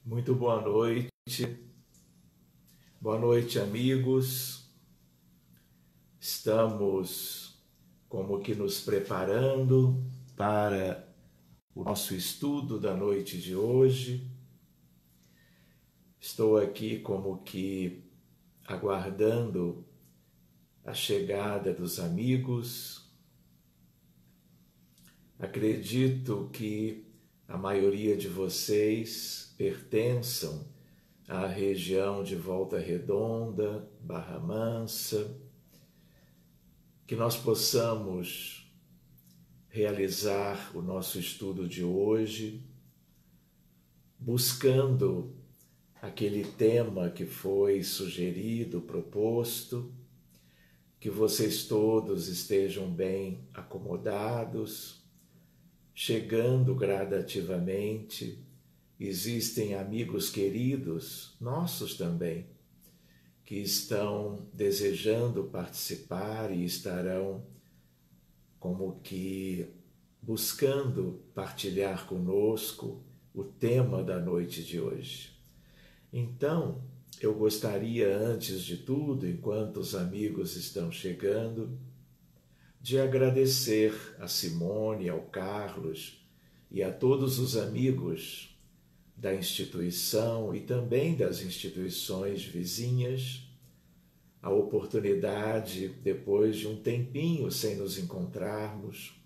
Muito boa noite, amigos. Estamos como que nos preparando para o nosso estudo da noite de hoje. Estou aqui como que aguardando a chegada dos amigos. Acredito que a maioria de vocês pertençam à região de Volta Redonda, Barra Mansa, que nós possamos realizar o nosso estudo de hoje, buscando aquele tema que foi sugerido, proposto, que vocês todos estejam bem acomodados, chegando gradativamente. Existem amigos queridos, nossos também, que estão desejando participar e estarão como que buscando partilhar conosco o tema da noite de hoje. Então, eu gostaria, antes de tudo, enquanto os amigos estão chegando, de agradecer a Simone, ao Carlos e a todos os amigos da instituição e também das instituições vizinhas, a oportunidade, depois de um tempinho sem nos encontrarmos,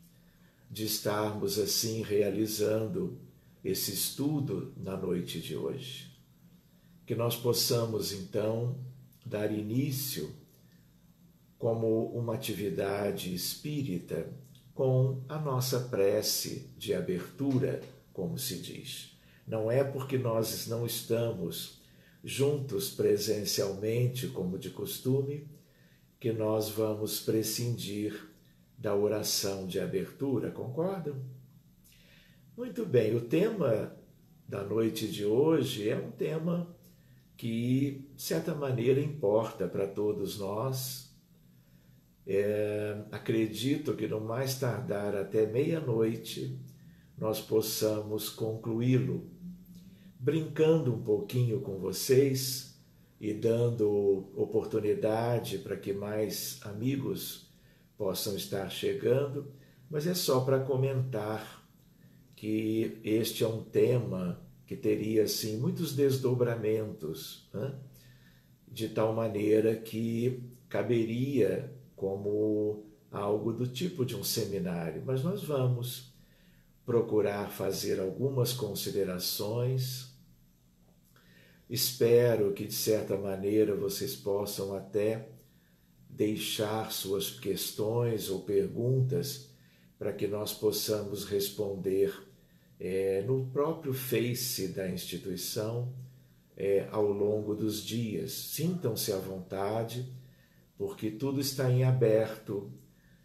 de estarmos assim realizando esse estudo na noite de hoje. Que nós possamos então dar início como uma atividade espírita com a nossa prece de abertura, como se diz. Não é porque nós não estamos juntos presencialmente, como de costume, que nós vamos prescindir da oração de abertura, concordam? Muito bem, o tema da noite de hoje é um tema que, de certa maneira, importa para todos nós. Acredito que no mais tardar até meia-noite nós possamos concluí-lo, brincando um pouquinho com vocês e dando oportunidade para que mais amigos possam estar chegando, mas é só para comentar que este é um tema que teria assim muitos desdobramentos, né? De tal maneira que caberia como algo do tipo de um seminário, mas nós vamos procurar fazer algumas considerações. Espero que, de certa maneira, vocês possam até deixar suas questões ou perguntas para que nós possamos responder no próprio Face da instituição ao longo dos dias. Sintam-se à vontade, porque tudo está em aberto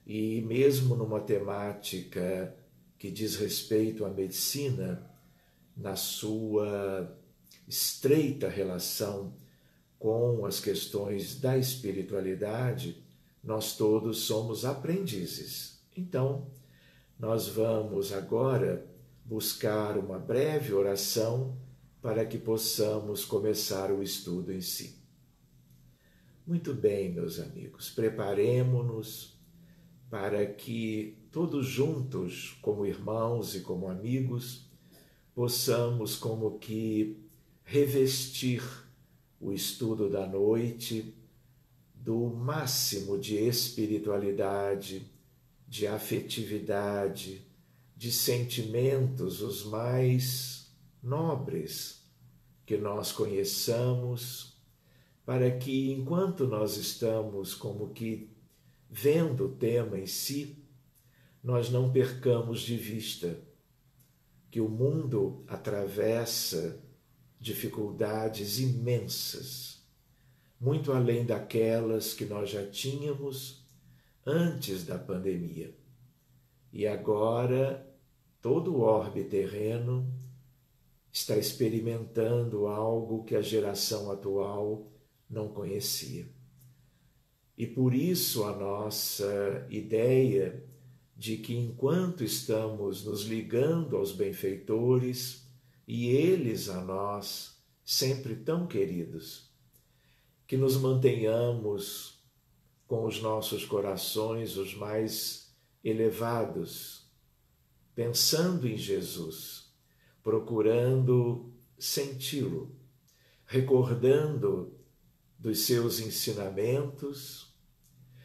e mesmo numa temática que diz respeito à medicina, na sua estreita relação com as questões da espiritualidade, nós todos somos aprendizes. Então, nós vamos agora buscar uma breve oração para que possamos começar o estudo em si. Muito bem, meus amigos, preparemo-nos para que todos juntos, como irmãos e como amigos, possamos como que revestir o estudo da noite do máximo de espiritualidade, de afetividade, de sentimentos os mais nobres que nós conheçamos, para que enquanto nós estamos como que vendo o tema em si, nós não percamos de vista que o mundo atravessa dificuldades imensas, muito além daquelas que nós já tínhamos antes da pandemia. E agora todo o orbe terreno está experimentando algo que a geração atual não conhecia. E por isso a nossa ideia de que enquanto estamos nos ligando aos benfeitores, e eles a nós sempre tão queridos. Que nos mantenhamos com os nossos corações os mais elevados, pensando em Jesus, procurando senti-lo, recordando dos seus ensinamentos,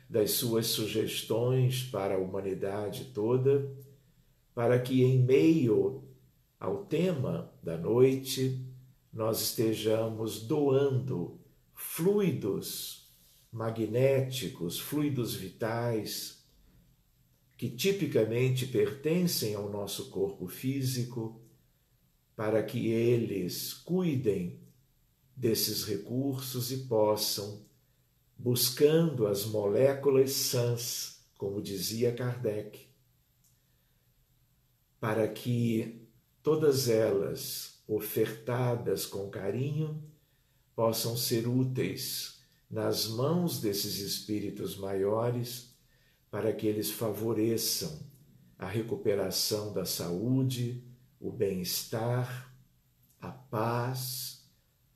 das suas sugestões para a humanidade toda, para que em meio ao tema da noite nós estejamos doando fluidos magnéticos, fluidos vitais, que tipicamente pertencem ao nosso corpo físico, para que eles cuidem desses recursos e possam, buscando as moléculas sãs, como dizia Kardec, para que todas elas, ofertadas com carinho, possam ser úteis nas mãos desses espíritos maiores, para que eles favoreçam a recuperação da saúde, o bem-estar, a paz,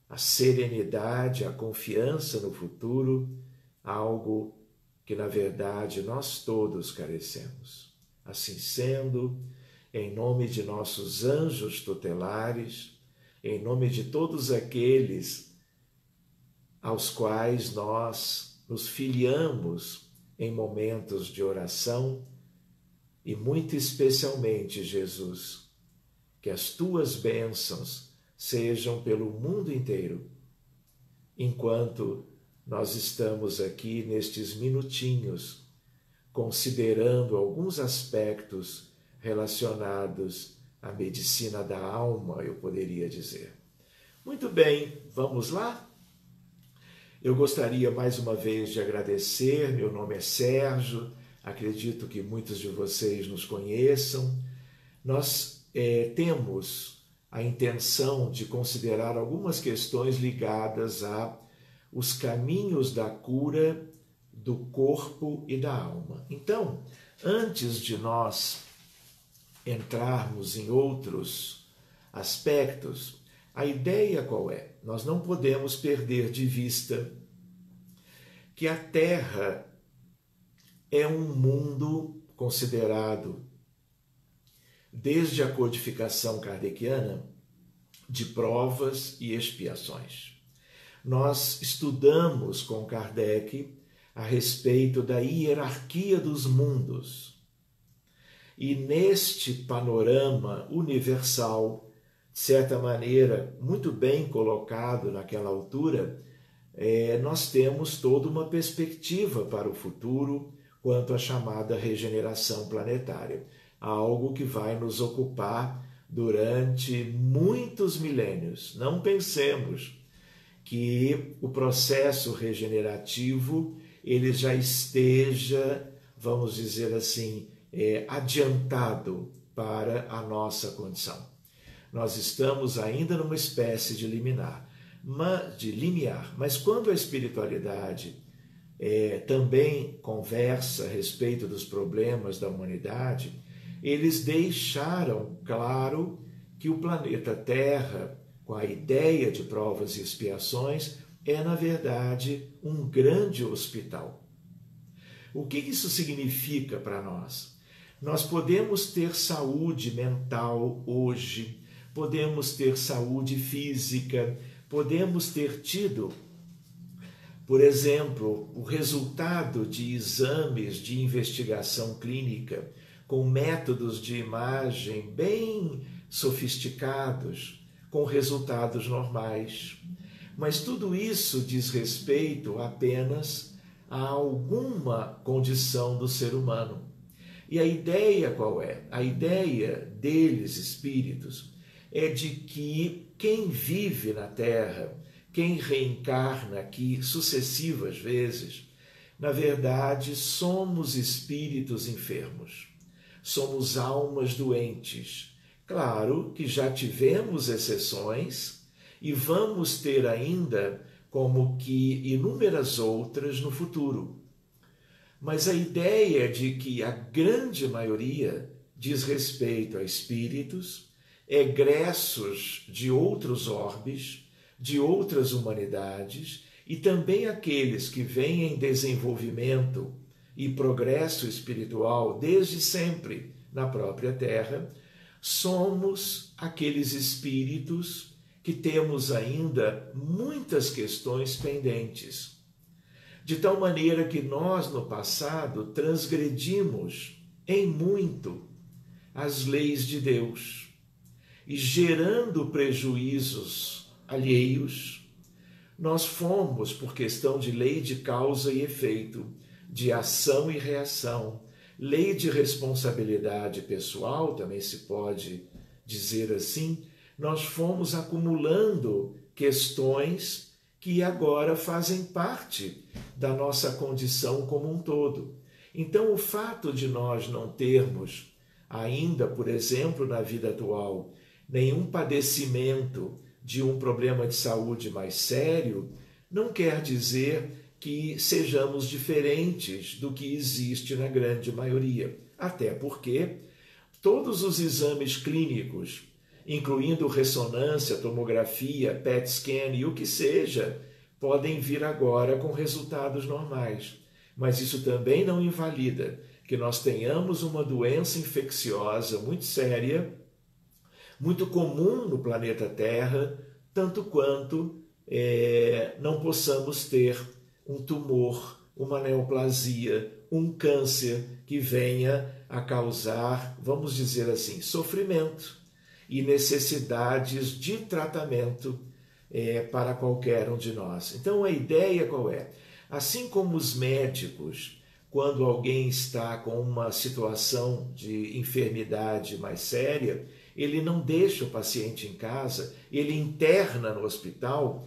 a serenidade, a confiança no futuro, algo que, na verdade, nós todos carecemos. Assim sendo, em nome de nossos anjos tutelares, em nome de todos aqueles aos quais nós nos filiamos em momentos de oração, e muito especialmente, Jesus, que as tuas bênçãos sejam pelo mundo inteiro, enquanto nós estamos aqui nestes minutinhos, considerando alguns aspectos relacionados à medicina da alma, eu poderia dizer. Muito bem, vamos lá? Eu gostaria mais uma vez de agradecer. Meu nome é Sérgio, acredito que muitos de vocês nos conheçam. Nós temos a intenção de considerar algumas questões ligadas aos caminhos da cura do corpo e da alma. Então, antes de nós entrarmos em outros aspectos, a ideia qual é? Nós não podemos perder de vista que a Terra é um mundo considerado, desde a codificação kardeciana, de provas e expiações. Nós estudamos com Kardec a respeito da hierarquia dos mundos. E neste panorama universal, de certa maneira, muito bem colocado naquela altura, nós temos toda uma perspectiva para o futuro quanto à chamada regeneração planetária, algo que vai nos ocupar durante muitos milênios. Não pensemos que o processo regenerativo ele já esteja, vamos dizer assim, adiantado para a nossa condição. Nós estamos ainda numa espécie de limiar, mas quando a espiritualidade também conversa a respeito dos problemas da humanidade, eles deixaram claro que o planeta Terra, com a ideia de provas e expiações, é, na verdade, um grande hospital. O que isso significa para nós? Nós podemos ter saúde mental hoje, podemos ter saúde física, podemos ter tido, por exemplo, o resultado de exames de investigação clínica com métodos de imagem bem sofisticados, com resultados normais. Mas tudo isso diz respeito apenas a alguma condição do ser humano. E a ideia qual é? A ideia deles, espíritos, é de que quem vive na Terra, quem reencarna aqui sucessivas vezes, na verdade somos espíritos enfermos, somos almas doentes. Claro que já tivemos exceções e vamos ter ainda como que inúmeras outras no futuro. Mas a ideia de que a grande maioria diz respeito a espíritos egressos de outros orbes, de outras humanidades, e também aqueles que vêm em desenvolvimento e progresso espiritual desde sempre na própria Terra, somos aqueles espíritos que temos ainda muitas questões pendentes. De tal maneira que nós, no passado, transgredimos em muito as leis de Deus e, gerando prejuízos alheios, nós fomos, por questão de lei de causa e efeito, de ação e reação, lei de responsabilidade pessoal, também se pode dizer assim, nós fomos acumulando questões que agora fazem parte da nossa condição como um todo. Então, o fato de nós não termos ainda, por exemplo, na vida atual, nenhum padecimento de um problema de saúde mais sério, não quer dizer que sejamos diferentes do que existe na grande maioria. Até porque todos os exames clínicos, incluindo ressonância, tomografia, PET scan e o que seja, podem vir agora com resultados normais. Mas isso também não invalida que nós tenhamos uma doença infecciosa muito séria, muito comum no planeta Terra, tanto quanto não possamos ter um tumor, uma neoplasia, um câncer que venha a causar, vamos dizer assim, sofrimento e necessidades de tratamento para qualquer um de nós. Então a ideia qual é? Assim como os médicos, quando alguém está com uma situação de enfermidade mais séria, ele não deixa o paciente em casa, ele interna no hospital.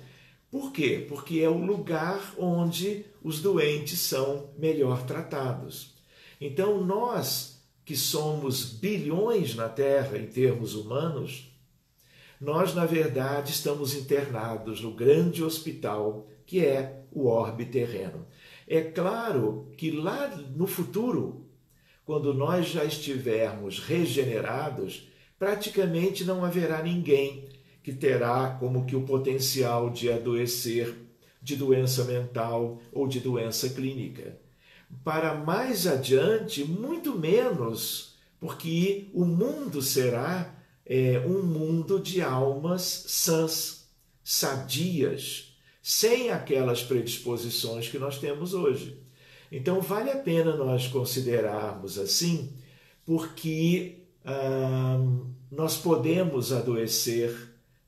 Por quê? Porque é o lugar onde os doentes são melhor tratados. Então, nós que somos bilhões na Terra em termos humanos, nós, na verdade, estamos internados no grande hospital que é o orbe terreno. É claro que lá no futuro, quando nós já estivermos regenerados, praticamente não haverá ninguém que terá como que o potencial de adoecer de doença mental ou de doença clínica. Para mais adiante, muito menos, porque o mundo será um mundo de almas sãs, sadias, sem aquelas predisposições que nós temos hoje. Então, vale a pena nós considerarmos assim, porque nós podemos adoecer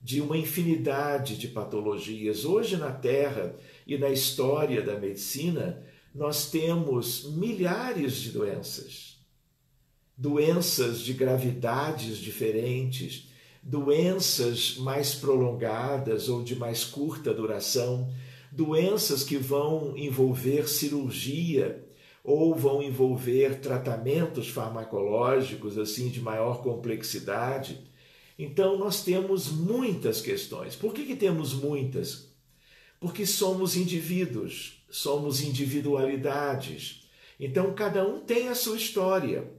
de uma infinidade de patologias. Hoje na Terra e na história da medicina, nós temos milhares de doenças. Doenças de gravidades diferentes, doenças mais prolongadas ou de mais curta duração, doenças que vão envolver cirurgia ou vão envolver tratamentos farmacológicos assim de maior complexidade. Então, nós temos muitas questões. Por que temos muitas? Porque somos indivíduos, somos individualidades. Então, cada um tem a sua história,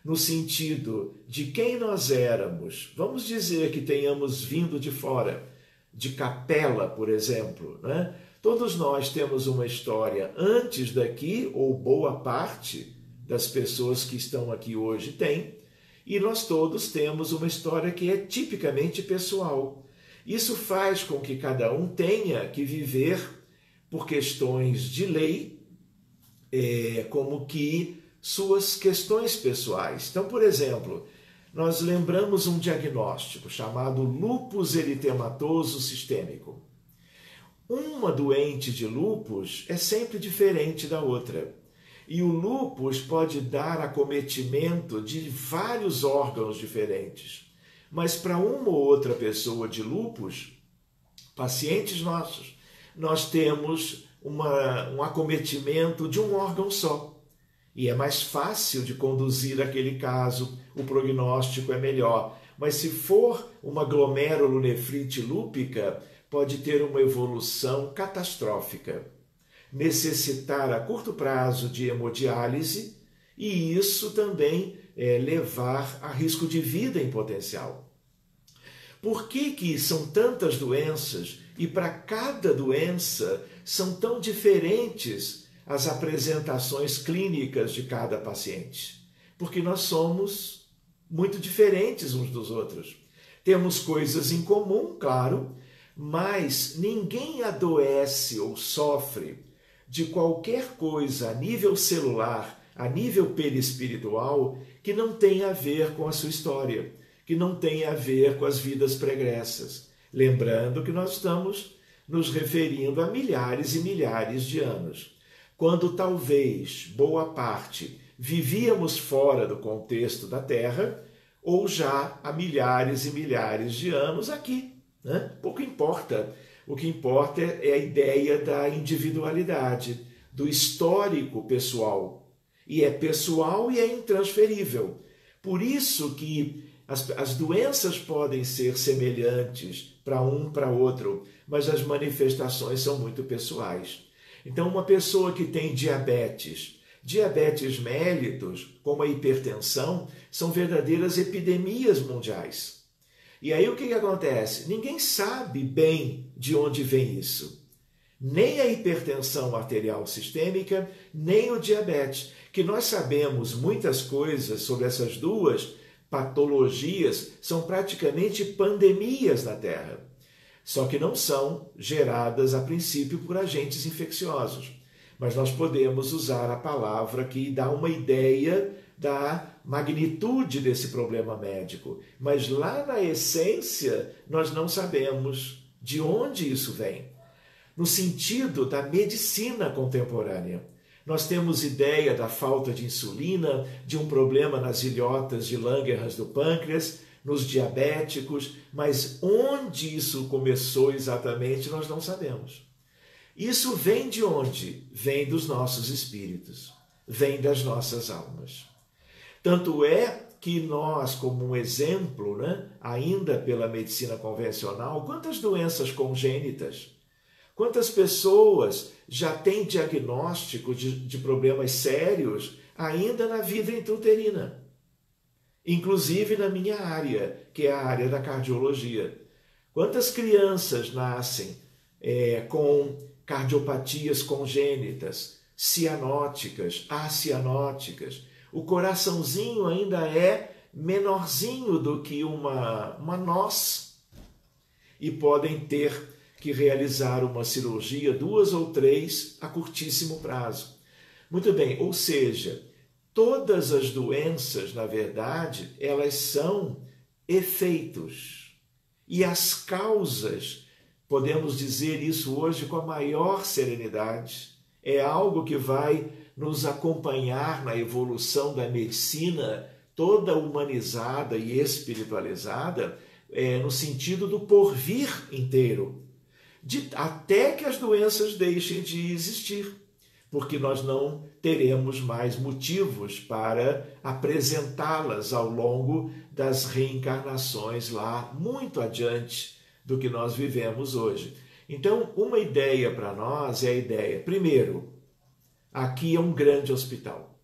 no sentido de quem nós éramos. Vamos dizer que tenhamos vindo de fora, de Capela, por exemplo, né? Todos nós temos uma história antes daqui, ou boa parte das pessoas que estão aqui hoje tem, e nós todos temos uma história que é tipicamente pessoal. Isso faz com que cada um tenha que viver por questões de lei, como que suas questões pessoais. Então, por exemplo, nós lembramos um diagnóstico chamado lúpus eritematoso sistêmico. Uma doente de lúpus é sempre diferente da outra. E o lúpus pode dar acometimento de vários órgãos diferentes. Mas para uma ou outra pessoa de lúpus, pacientes nossos, nós temos um acometimento de um órgão só. E é mais fácil de conduzir aquele caso, o prognóstico é melhor. Mas se for uma glomerulonefrite lúpica, pode ter uma evolução catastrófica, necessitar a curto prazo de hemodiálise e isso também levar a risco de vida em potencial. Por que são tantas doenças e para cada doença são tão diferentes as apresentações clínicas de cada paciente? Porque nós somos muito diferentes uns dos outros. Temos coisas em comum, claro, mas ninguém adoece ou sofre de qualquer coisa a nível celular, a nível perispiritual, que não tenha a ver com a sua história, que não tenha a ver com as vidas pregressas. Lembrando que nós estamos nos referindo a milhares e milhares de anos, quando talvez boa parte vivíamos fora do contexto da Terra, ou já há milhares e milhares de anos aqui, né? Pouco importa. O que importa é a ideia da individualidade, do histórico pessoal. E é pessoal e é intransferível. Por isso que as doenças podem ser semelhantes para um, para outro, mas as manifestações são muito pessoais. Então, uma pessoa que tem diabetes mellitus, como a hipertensão, são verdadeiras epidemias mundiais. E aí o que acontece? Ninguém sabe bem de onde vem isso. Nem a hipertensão arterial sistêmica, nem o diabetes, que nós sabemos muitas coisas sobre essas duas patologias, são praticamente pandemias na Terra. Só que não são geradas a princípio por agentes infecciosos. Mas nós podemos usar a palavra que dá uma ideia da magnitude desse problema médico. Mas lá na essência, nós não sabemos de onde isso vem. No sentido da medicina contemporânea, nós temos ideia da falta de insulina, de um problema nas ilhotas de Langerhans do pâncreas, nos diabéticos, mas onde isso começou exatamente nós não sabemos. Isso vem de onde? Vem dos nossos espíritos, vem das nossas almas. Tanto é que nós, como um exemplo, né, ainda pela medicina convencional, quantas doenças congênitas, quantas pessoas já têm diagnóstico de problemas sérios ainda na vida intrauterina, inclusive na minha área, que é a área da cardiologia. Quantas crianças nascem com cardiopatias congênitas, cianóticas, acianóticas. O coraçãozinho ainda é menorzinho do que uma noz e podem ter que realizar uma cirurgia, 2 ou 3, a curtíssimo prazo. Muito bem, ou seja, todas as doenças, na verdade, elas são efeitos. E as causas, podemos dizer isso hoje com a maior serenidade, é algo que vai nos acompanhar na evolução da medicina toda humanizada e espiritualizada, no sentido do porvir inteiro, até que as doenças deixem de existir, porque nós não teremos mais motivos para apresentá-las ao longo das reencarnações lá muito adiante do que nós vivemos hoje. Então, uma ideia para nós é a ideia, primeiro, aqui é um grande hospital.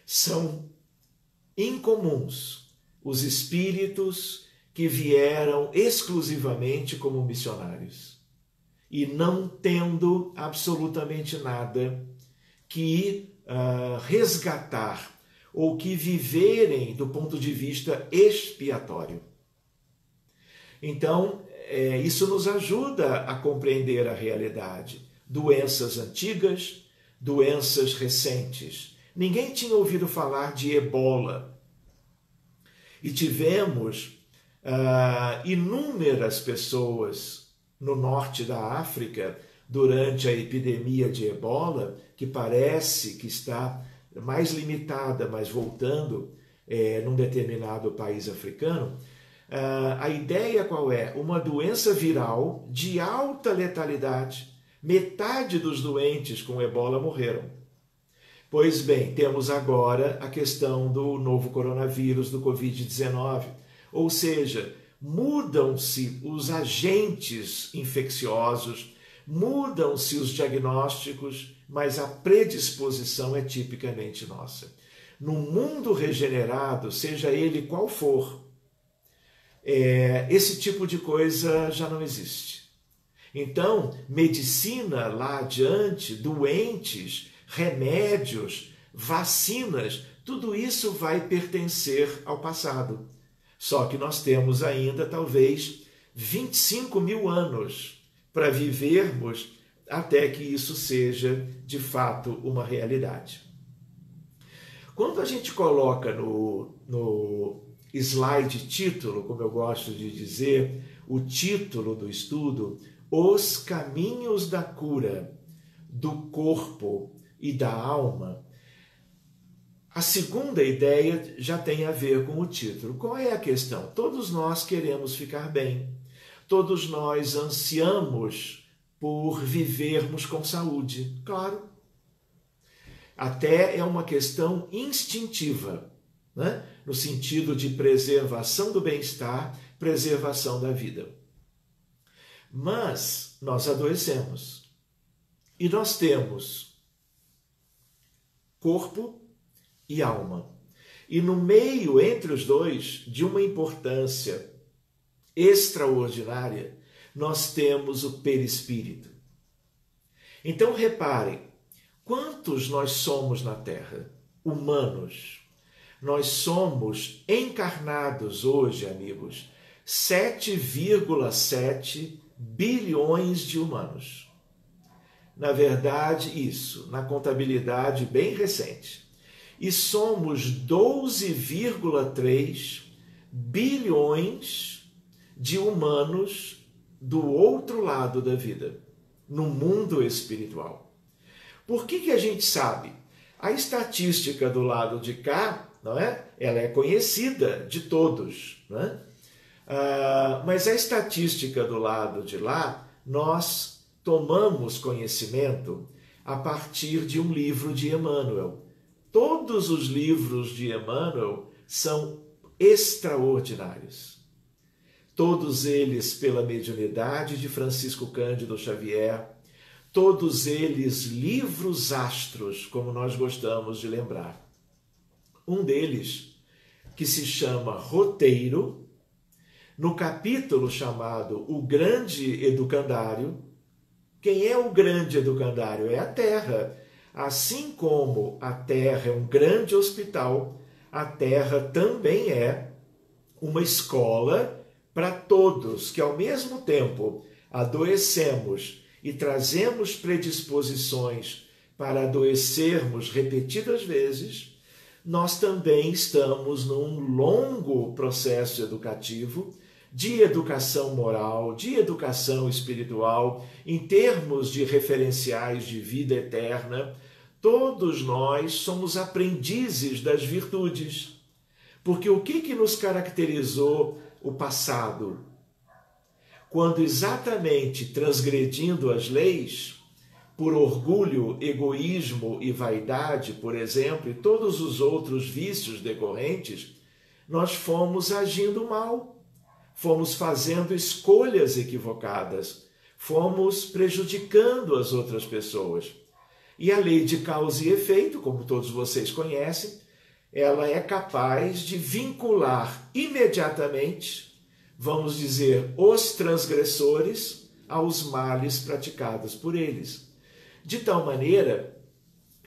São incomuns os espíritos que vieram exclusivamente como missionários e não tendo absolutamente nada que resgatar ou que viverem do ponto de vista expiatório. Então, isso nos ajuda a compreender a realidade. Doenças antigas, doenças recentes. Ninguém tinha ouvido falar de ebola. E tivemos inúmeras pessoas no norte da África durante a epidemia de ebola, que parece que está mais limitada, mas voltando num determinado país africano. A ideia qual é? Uma doença viral de alta letalidade. Metade dos doentes com ebola morreram. Pois bem, temos agora a questão do novo coronavírus, do Covid-19. Ou seja, mudam-se os agentes infecciosos, mudam-se os diagnósticos, mas a predisposição é tipicamente nossa. No mundo regenerado, seja ele qual for, esse tipo de coisa já não existe. Então, medicina lá adiante, doentes, remédios, vacinas, tudo isso vai pertencer ao passado. Só que nós temos ainda, talvez, 25 mil anos para vivermos até que isso seja, de fato, uma realidade. Quando a gente coloca no slide título, como eu gosto de dizer, o título do estudo, Os Caminhos da Cura do Corpo e da Alma, a segunda ideia já tem a ver com o título. Qual é a questão? Todos nós queremos ficar bem. Todos nós ansiamos por vivermos com saúde. Claro. Até é uma questão instintiva, né? No sentido de preservação do bem-estar, preservação da vida. Mas nós adoecemos. E nós temos corpo e alma. E no meio, entre os dois, de uma importância extraordinária, nós temos o perispírito. Então, reparem, quantos nós somos na Terra? Humanos. Nós somos encarnados hoje, amigos, 7,7 bilhões de humanos. Na verdade, isso, na contabilidade bem recente. E somos 12,3 bilhões de humanos do outro lado da vida, no mundo espiritual. Por que a gente sabe? A estatística do lado de cá, não é? Ela é conhecida de todos, não é? Mas a estatística do lado de lá, nós tomamos conhecimento a partir de um livro de Emmanuel. Todos os livros de Emmanuel são extraordinários. Todos eles pela mediunidade de Francisco Cândido Xavier, todos eles livros astros, como nós gostamos de lembrar. Um deles, que se chama Roteiro, no capítulo chamado O Grande Educandário. Quem é o grande educandário? É a Terra. Assim como a Terra é um grande hospital, a Terra também é uma escola para todos que, ao mesmo tempo, adoecemos e trazemos predisposições para adoecermos repetidas vezes, nós também estamos num longo processo educativo de educação moral, de educação espiritual, em termos de referenciais de vida eterna. Todos nós somos aprendizes das virtudes. Porque o que nos caracterizou o passado? Quando exatamente transgredindo as leis, por orgulho, egoísmo e vaidade, por exemplo, e todos os outros vícios decorrentes, nós fomos agindo mal. Fomos fazendo escolhas equivocadas, fomos prejudicando as outras pessoas. E a lei de causa e efeito, como todos vocês conhecem, ela é capaz de vincular imediatamente, vamos dizer, os transgressores aos males praticados por eles. De tal maneira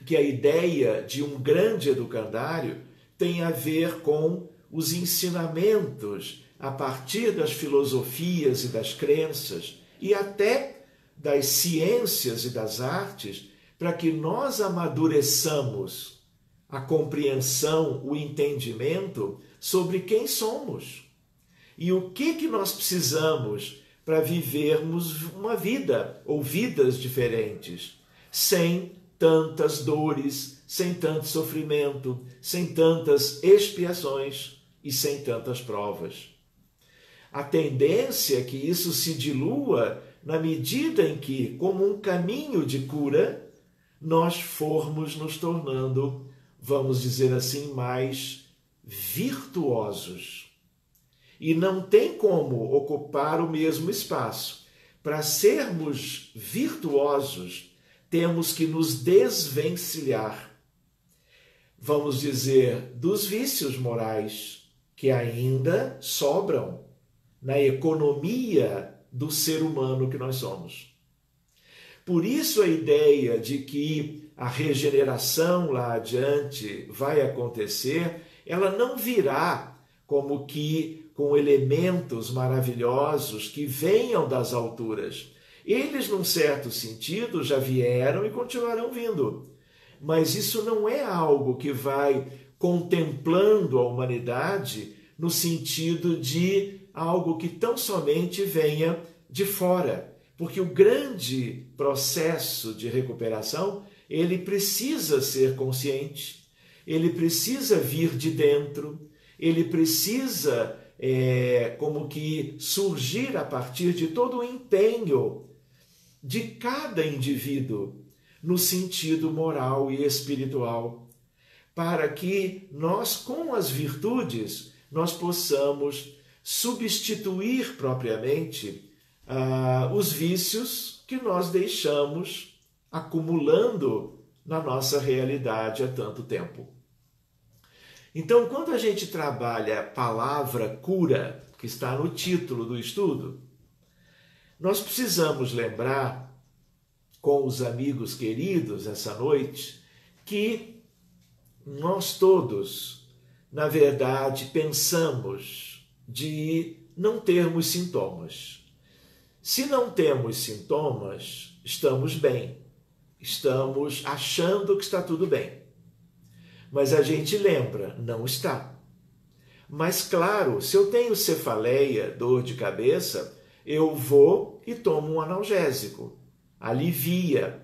que a ideia de um grande educandário tem a ver com os ensinamentos a partir das filosofias e das crenças e até das ciências e das artes, para que nós amadureçamos a compreensão, o entendimento sobre quem somos e o que nós precisamos para vivermos uma vida ou vidas diferentes, sem tantas dores, sem tanto sofrimento, sem tantas expiações e sem tantas provas. A tendência é que isso se dilua na medida em que, como um caminho de cura, nós formos nos tornando, vamos dizer assim, mais virtuosos. E não tem como ocupar o mesmo espaço. Para sermos virtuosos, temos que nos desvencilhar, vamos dizer, dos vícios morais que ainda sobram na economia do ser humano que nós somos. Por isso a ideia de que a regeneração lá adiante vai acontecer, ela não virá como que com elementos maravilhosos que venham das alturas. Eles, num certo sentido, já vieram e continuarão vindo. Mas isso não é algo que vai contemplando a humanidade no sentido de algo que tão somente venha de fora. Porque o grande processo de recuperação, ele precisa ser consciente, ele precisa vir de dentro, ele precisa como que surgir a partir de todo o empenho de cada indivíduo no sentido moral e espiritual, para que nós, com as virtudes, nós possamos substituir propriamente os vícios que nós deixamos acumulando na nossa realidade há tanto tempo. Então, quando a gente trabalha a palavra cura, que está no título do estudo, nós precisamos lembrar, com os amigos queridos essa noite, que nós todos, na verdade, pensamos de não termos sintomas. Se não temos sintomas, estamos bem, estamos achando que está tudo bem. Mas a gente lembra, não está. Mas claro, se eu tenho cefaleia, dor de cabeça, eu vou e tomo um analgésico, alivia.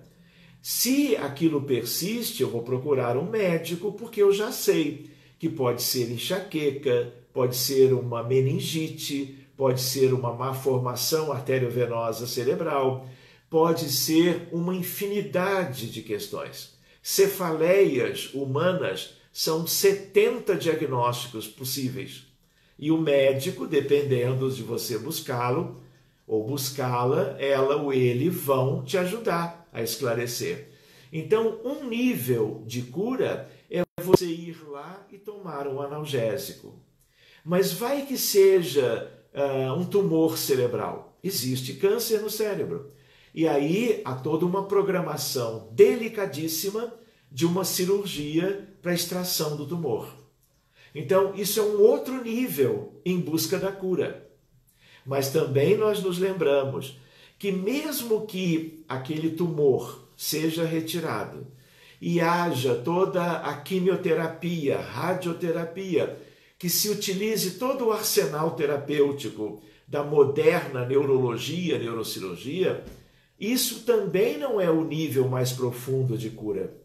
Se aquilo persiste, eu vou procurar um médico, porque eu já sei que pode ser enxaqueca, pode ser uma meningite, pode ser uma má formação arteriovenosa cerebral, pode ser uma infinidade de questões. Cefaleias humanas são 70 diagnósticos possíveis. E o médico, dependendo de você buscá-lo ou buscá-la, ela ou ele vão te ajudar a esclarecer. Então, um nível de cura é você ir lá e tomar um analgésico. Mas vai que seja um tumor cerebral. Existe câncer no cérebro. E aí há toda uma programação delicadíssima de uma cirurgia para extração do tumor. Então, isso é um outro nível em busca da cura. Mas também nós nos lembramos que mesmo que aquele tumor seja retirado e haja toda a quimioterapia, radioterapia, que se utilize todo o arsenal terapêutico da moderna neurologia, neurocirurgia, isso também não é o nível mais profundo de cura.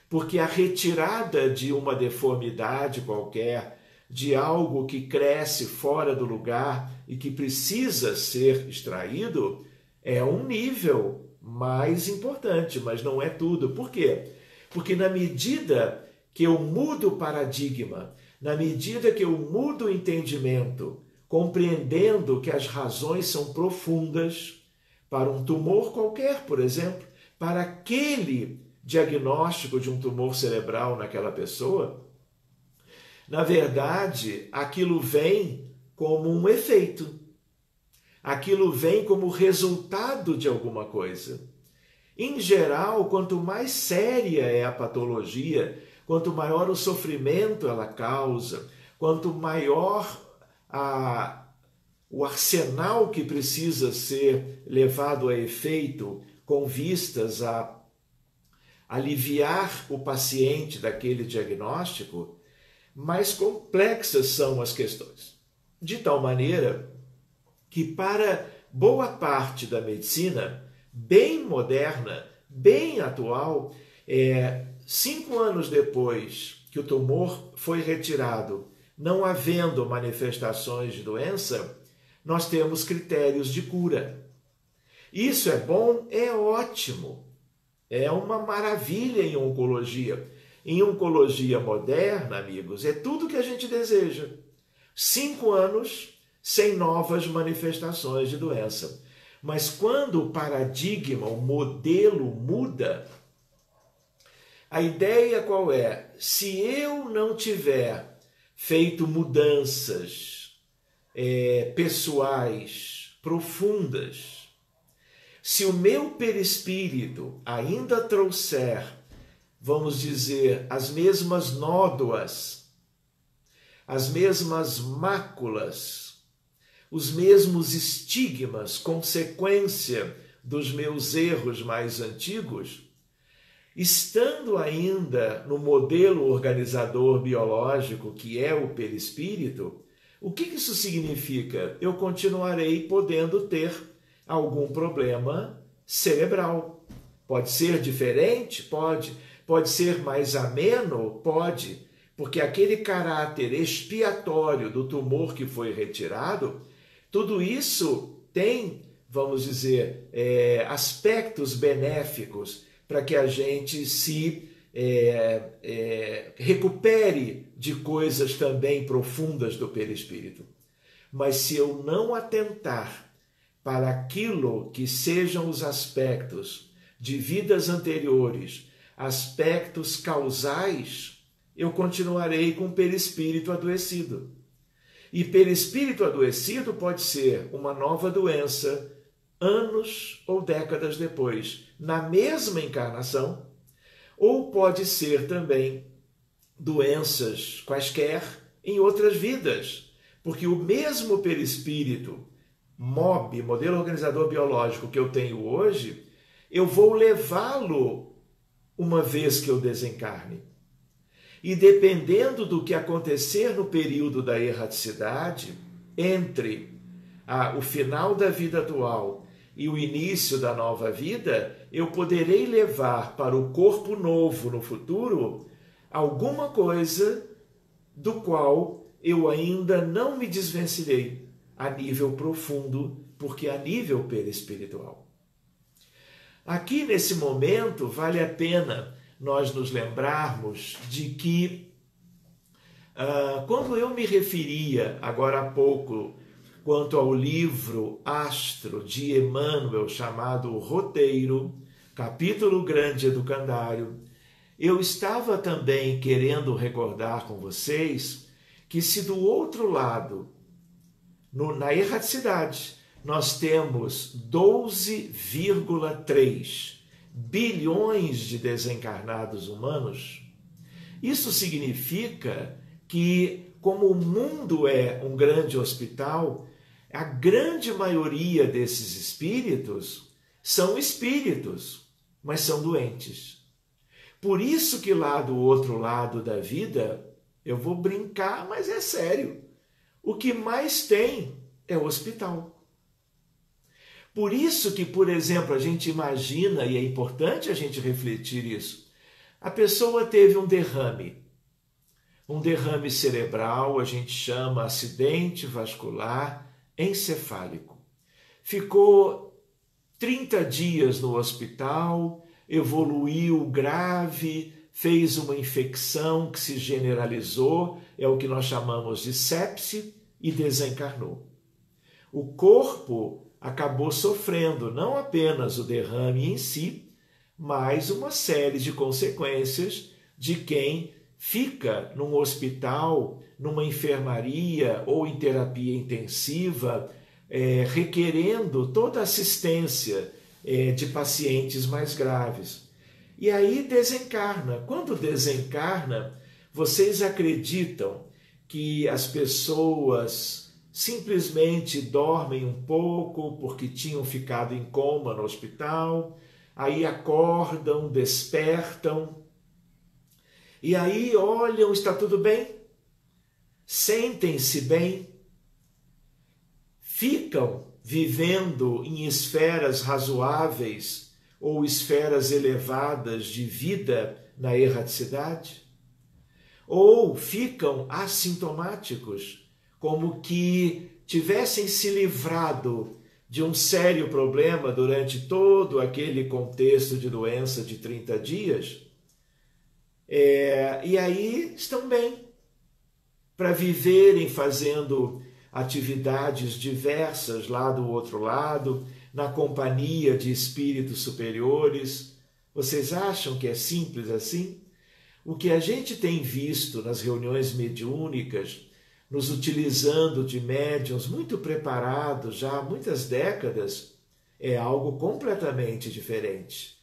Porque a retirada de uma deformidade qualquer, de algo que cresce fora do lugar e que precisa ser extraído, é um nível mais importante, mas não é tudo. Por quê? Porque na medida que eu mudo o paradigma, na medida que eu mudo o entendimento, compreendendo que as razões são profundas, para um tumor qualquer, por exemplo, para aquele diagnóstico de um tumor cerebral naquela pessoa, na verdade, aquilo vem como um efeito. Aquilo vem como resultado de alguma coisa. Em geral, quanto mais séria é a patologia, quanto maior o sofrimento ela causa, quanto maior o arsenal que precisa ser levado a efeito com vistas a aliviar o paciente daquele diagnóstico, mais complexas são as questões. De tal maneira que para boa parte da medicina, bem moderna, bem atual, 5 anos depois que o tumor foi retirado, não havendo manifestações de doença, nós temos critérios de cura. Isso é bom? É ótimo. É uma maravilha em oncologia. Em oncologia moderna, amigos, é tudo que a gente deseja. 5 anos sem novas manifestações de doença. Mas quando o paradigma, o modelo muda, a ideia qual é? Se eu não tiver feito mudanças pessoais profundas, se o meu perispírito ainda trouxer, vamos dizer, as mesmas nódoas, as mesmas máculas, os mesmos estigmas, consequência dos meus erros mais antigos, estando ainda no modelo organizador biológico que é o perispírito, o que isso significa? Eu continuarei podendo ter algum problema cerebral. Pode ser diferente? Pode. Pode ser mais ameno? Pode. Porque aquele caráter expiatório do tumor que foi retirado, tudo isso tem, vamos dizer, aspectos benéficos para que a gente se recupere de coisas também profundas do perispírito. Mas se eu não atentar para aquilo que sejam os aspectos de vidas anteriores, aspectos causais, eu continuarei com o perispírito adoecido. E perispírito adoecido pode ser uma nova doença, anos ou décadas depois, na mesma encarnação, ou pode ser também doenças quaisquer em outras vidas, porque o mesmo perispírito, MOB, modelo organizador biológico que eu tenho hoje, eu vou levá-lo uma vez que eu desencarne. E dependendo do que acontecer no período da erraticidade, entre o final da vida atual e o início da nova vida, eu poderei levar para o corpo novo no futuro alguma coisa do qual eu ainda não me desvencilhei a nível profundo, porque a nível perispiritual. Aqui nesse momento vale a pena nós nos lembrarmos de que quando eu me referia agora há pouco quanto ao livro Astro de Emmanuel, chamado Roteiro, capítulo grande educandário, eu estava também querendo recordar com vocês que se do outro lado, na erraticidade, nós temos 12,3 bilhões de desencarnados humanos, isso significa que, como o mundo é um grande hospital, a grande maioria desses espíritos são espíritos, mas são doentes. Por isso que lá do outro lado da vida, eu vou brincar, mas é sério, o que mais tem é o hospital. Por isso que, por exemplo, a gente imagina, e é importante a gente refletir isso, a pessoa teve um derrame cerebral, a gente chama acidente vascular encefálico. Ficou 30 dias no hospital, evoluiu grave, fez uma infecção que se generalizou, é o que nós chamamos de sepse, e desencarnou. O corpo acabou sofrendo não apenas o derrame em si, mas uma série de consequências de quem fica num hospital, numa enfermaria ou em terapia intensiva, requerendo toda a assistência de pacientes mais graves. E aí desencarna. Quando desencarna, vocês acreditam que as pessoas simplesmente dormem um pouco porque tinham ficado em coma no hospital, aí acordam, despertam, e aí olham, está tudo bem? Sentem-se bem? Ficam vivendo em esferas razoáveis ou esferas elevadas de vida na erraticidade? Ou ficam assintomáticos, como que tivessem se livrado de um sério problema durante todo aquele contexto de doença de 30 dias, e aí estão bem para viverem fazendo atividades diversas lá do outro lado, na companhia de espíritos superiores. Vocês acham que é simples assim? O que a gente tem visto nas reuniões mediúnicas, nos utilizando de médiuns muito preparados já há muitas décadas, é algo completamente diferente.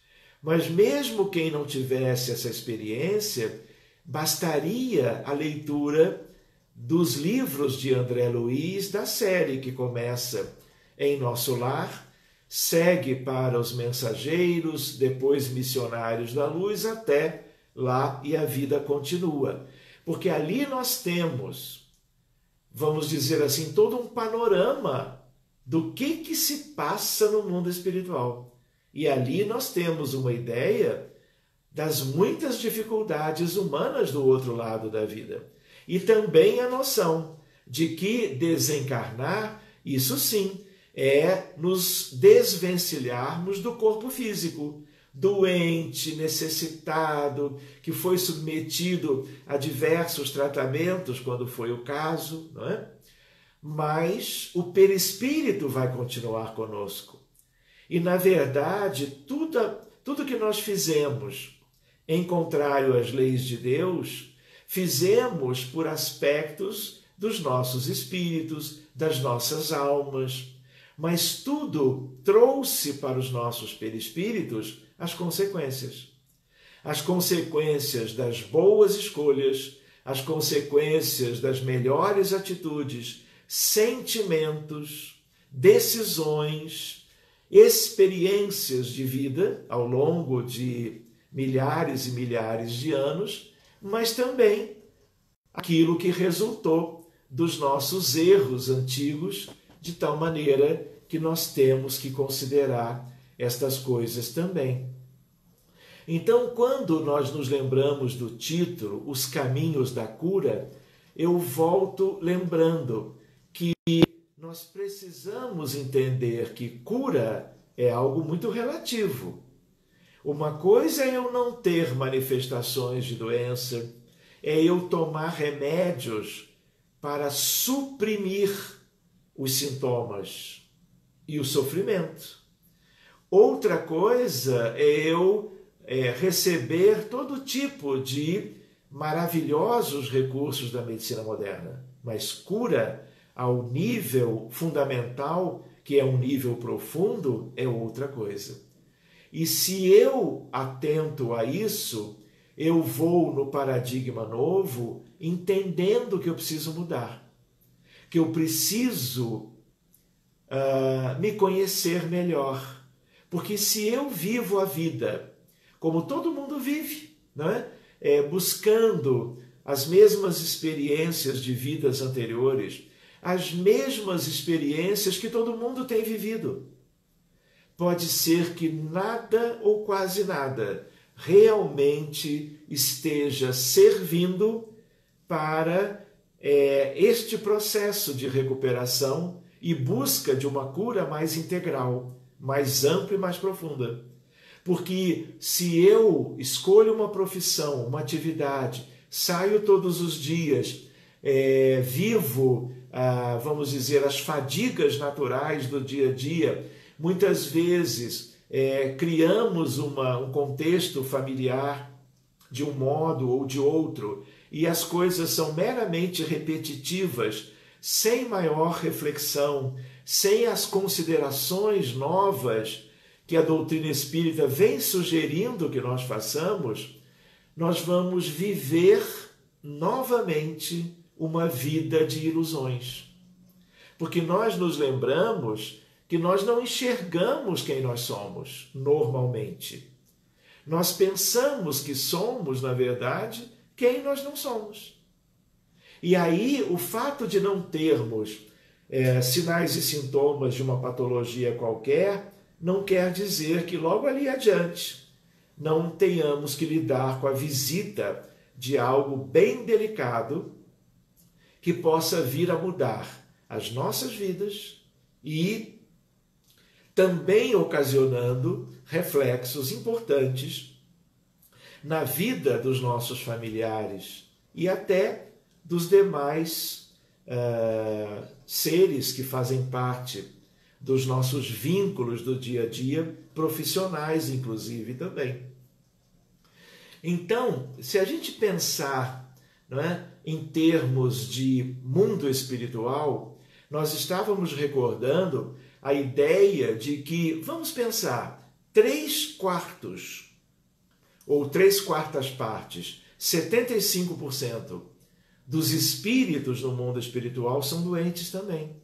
Mas mesmo quem não tivesse essa experiência, bastaria a leitura dos livros de André Luiz, da série que começa em Nosso Lar, segue para os Mensageiros, depois Missionários da Luz, até lá e a vida continua. Porque ali nós temos, vamos dizer assim, todo um panorama do que se passa no mundo espiritual. E ali nós temos uma ideia das muitas dificuldades humanas do outro lado da vida. E também a noção de que desencarnar, isso sim, é nos desvencilharmos do corpo físico, doente, necessitado, que foi submetido a diversos tratamentos, quando foi o caso, não é? Mas o perispírito vai continuar conosco. E, na verdade, tudo que nós fizemos em contrário às leis de Deus, fizemos por aspectos dos nossos espíritos, das nossas almas, mas tudo trouxe para os nossos perispíritos as consequências. As consequências das boas escolhas, as consequências das melhores atitudes, sentimentos, decisões, experiências de vida ao longo de milhares e milhares de anos, mas também aquilo que resultou dos nossos erros antigos, de tal maneira que nós temos que considerar estas coisas também. Então, quando nós nos lembramos do título Os Caminhos da Cura, eu volto lembrando que nós precisamos entender que cura é algo muito relativo. Uma coisa é eu não ter manifestações de doença, é eu tomar remédios para suprimir os sintomas e o sofrimento. Outra coisa é eu receber todo tipo de maravilhosos recursos da medicina moderna, mas cura ao nível fundamental, que é um nível profundo, é outra coisa. E se eu atento a isso, eu vou no paradigma novo, entendendo que eu preciso mudar, que eu preciso me conhecer melhor. Porque se eu vivo a vida como todo mundo vive, não é? Buscando as mesmas experiências de vidas anteriores, as mesmas experiências que todo mundo tem vivido, pode ser que nada ou quase nada realmente esteja servindo para este processo de recuperação e busca de uma cura mais integral, mais ampla e mais profunda. Porque se eu escolho uma profissão, uma atividade, saio todos os dias, vivo, vamos dizer, as fadigas naturais do dia a dia, muitas vezes criamos um contexto familiar de um modo ou de outro e as coisas são meramente repetitivas, sem maior reflexão, sem as considerações novas que a doutrina espírita vem sugerindo que nós façamos, nós vamos viver novamente uma vida de ilusões. Porque nós nos lembramos que nós não enxergamos quem nós somos normalmente. Nós pensamos que somos, na verdade, quem nós não somos. E aí, o fato de não termos sinais e sintomas de uma patologia qualquer, não quer dizer que logo ali adiante não tenhamos que lidar com a visita de algo bem delicado que possa vir a mudar as nossas vidas e também ocasionando reflexos importantes na vida dos nossos familiares e até dos demais seres que fazem parte dos nossos vínculos do dia a dia, profissionais inclusive também. Então, se a gente pensar, não é, em termos de mundo espiritual, nós estávamos recordando a ideia de que, vamos pensar, 3/4 ou 3/4 partes, 75% dos espíritos no mundo espiritual são doentes também.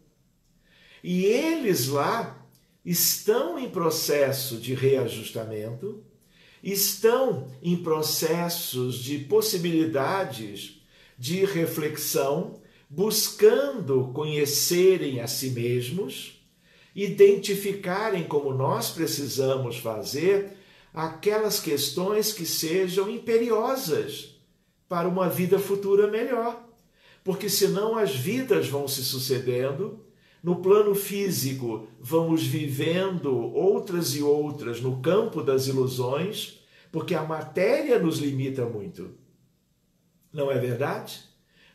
E eles lá estão em processo de reajustamento, estão em processos de possibilidades de reflexão, buscando conhecerem a si mesmos, identificarem como nós precisamos fazer aquelas questões que sejam imperiosas para uma vida futura melhor. Porque senão as vidas vão se sucedendo, no plano físico vamos vivendo outras e outras no campo das ilusões, porque a matéria nos limita muito. Não é verdade?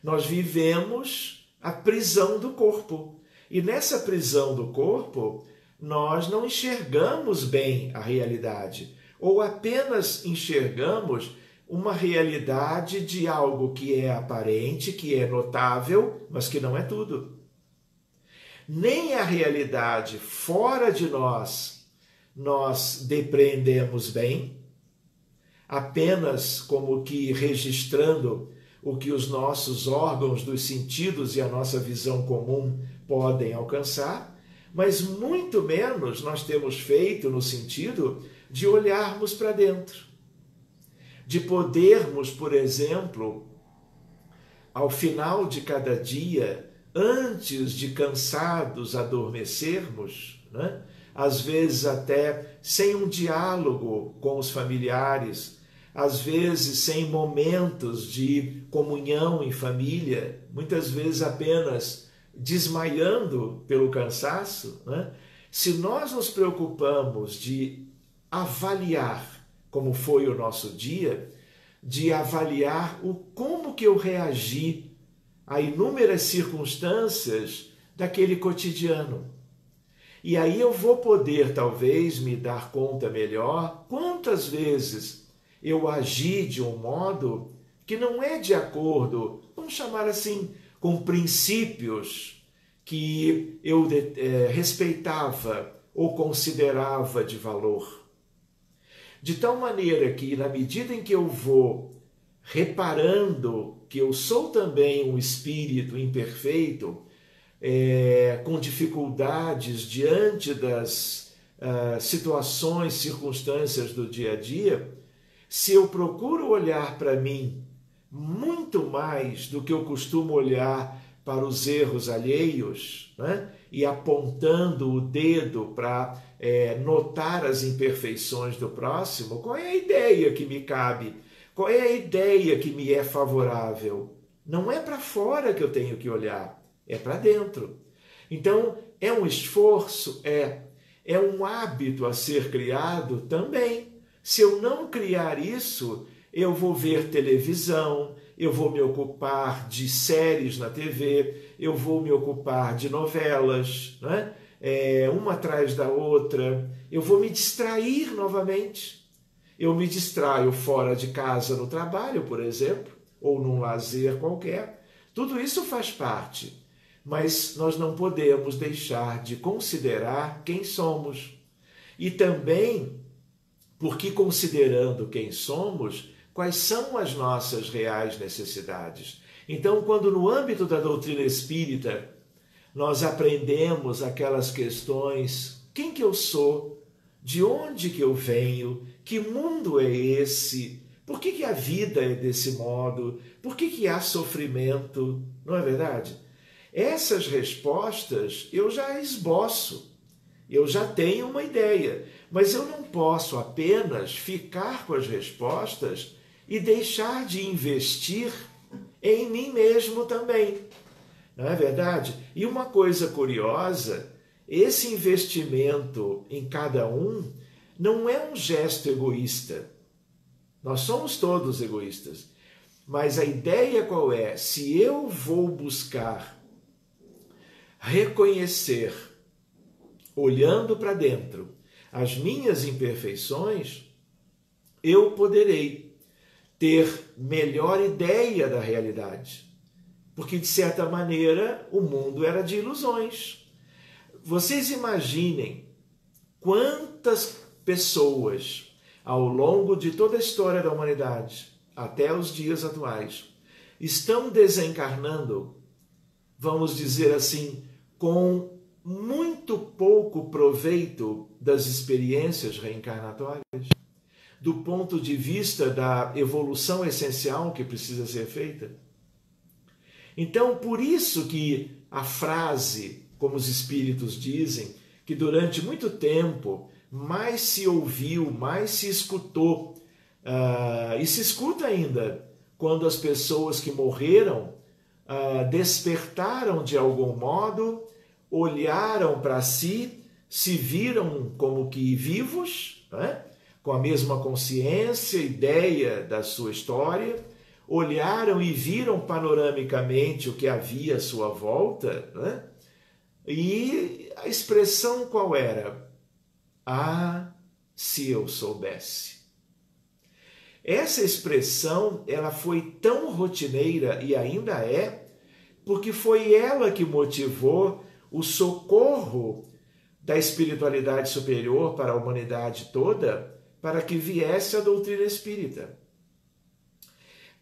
Nós vivemos a prisão do corpo. E nessa prisão do corpo, nós não enxergamos bem a realidade, ou apenas enxergamos uma realidade de algo que é aparente, que é notável, mas que não é tudo. Nem a realidade fora de nós depreendemos bem, apenas como que registrando o que os nossos órgãos dos sentidos e a nossa visão comum podem alcançar, mas muito menos nós temos feito no sentido de olharmos para dentro, de podermos, por exemplo, ao final de cada dia, antes de cansados adormecermos, né? Às vezes até sem um diálogo com os familiares, às vezes sem momentos de comunhão em família, muitas vezes apenas desmaiando pelo cansaço, né? Se nós nos preocupamos de avaliar como foi o nosso dia, de avaliar como que eu reagi a inúmeras circunstâncias daquele cotidiano. E aí eu vou poder, talvez, me dar conta melhor quantas vezes eu agi de um modo que não é de acordo, vamos chamar assim, com princípios que eu respeitava ou considerava de valor. De tal maneira que, na medida em que eu vou reparando que eu sou também um espírito imperfeito, com dificuldades diante das situações, circunstâncias do dia a dia, se eu procuro olhar para mim muito mais do que eu costumo olhar para os erros alheios, né? E apontando o dedo para notar as imperfeições do próximo, qual é a ideia que me cabe? Qual é a ideia que me é favorável? Não é para fora que eu tenho que olhar, é para dentro. Então, é um esforço? É um hábito a ser criado também. Se eu não criar isso, eu vou ver televisão, eu vou me ocupar de séries na TV, eu vou me ocupar de novelas, né? Uma atrás da outra, eu vou me distrair novamente. Eu me distraio fora de casa no trabalho, por exemplo, ou num lazer qualquer. Tudo isso faz parte, mas nós não podemos deixar de considerar quem somos. E também, porque considerando quem somos, quais são as nossas reais necessidades. Então, quando no âmbito da doutrina espírita, nós aprendemos aquelas questões, quem que eu sou? De onde que eu venho? Que mundo é esse? Por que a vida é desse modo? Por que há sofrimento? Não é verdade? Essas respostas eu já esboço, eu já tenho uma ideia, mas eu não posso apenas ficar com as respostas e deixar de investir em mim mesmo também. Não é verdade? E uma coisa curiosa, esse investimento em cada um não é um gesto egoísta. Nós somos todos egoístas. Mas a ideia qual é? Se eu vou buscar reconhecer, olhando para dentro, as minhas imperfeições, eu poderei ter melhor ideia da realidade. porque de certa maneira o mundo era de ilusões. Vocês imaginem quantas pessoas ao longo de toda a história da humanidade, até os dias atuais, estão desencarnando, vamos dizer assim, com muito pouco proveito das experiências reencarnatórias, do ponto de vista da evolução essencial que precisa ser feita. Então, por isso que a frase, como os espíritos dizem, que durante muito tempo mais se ouviu, mais se escutou, e se escuta ainda, quando as pessoas que morreram despertaram de algum modo, olharam para si, se viram como que vivos, né? Com a mesma consciência, ideia da sua história, olharam e viram panoramicamente o que havia à sua volta, né? E a expressão qual era? Ah, se eu soubesse. Essa expressão, ela foi tão rotineira e ainda é, porque foi ela que motivou o socorro da espiritualidade superior para a humanidade toda, para que viesse a doutrina espírita.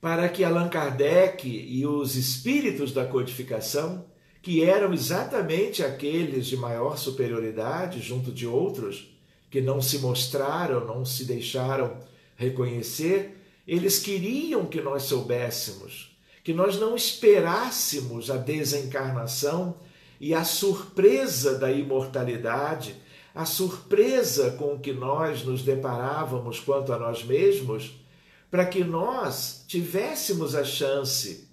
Para que Allan Kardec e os espíritos da codificação, que eram exatamente aqueles de maior superioridade junto de outros, que não se mostraram, não se deixaram reconhecer, eles queriam que nós soubéssemos, que nós não esperássemos a desencarnação e a surpresa da imortalidade, a surpresa com que nós nos deparávamos quanto a nós mesmos, para que nós tivéssemos a chance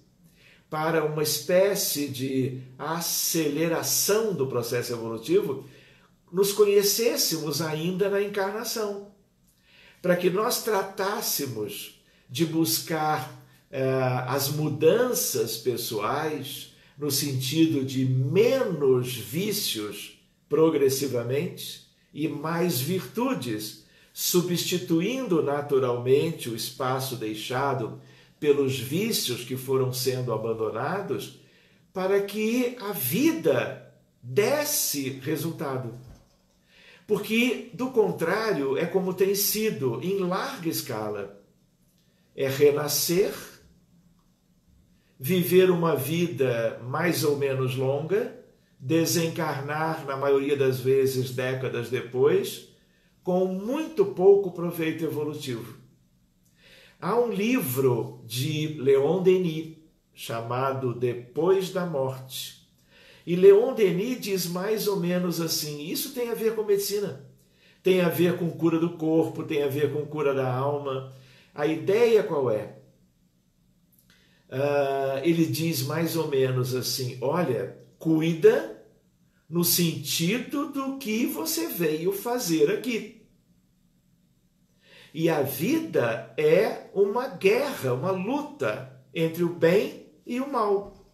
para uma espécie de aceleração do processo evolutivo, nos conhecêssemos ainda na encarnação, para que nós tratássemos de buscar as mudanças pessoais no sentido de menos vícios progressivamente e mais virtudes, substituindo naturalmente o espaço deixado pelos vícios que foram sendo abandonados, para que a vida desse resultado. Porque, do contrário, é como tem sido em larga escala. É renascer, viver uma vida mais ou menos longa, desencarnar, na maioria das vezes, décadas depois, com muito pouco proveito evolutivo. Há um livro de Leon Denis, chamado Depois da Morte. E Leon Denis diz mais ou menos assim, isso tem a ver com medicina, tem a ver com cura do corpo, tem a ver com cura da alma. A ideia qual é? Ele diz mais ou menos assim, olha, cuida no sentido do que você veio fazer aqui. E a vida é uma guerra, uma luta entre o bem e o mal.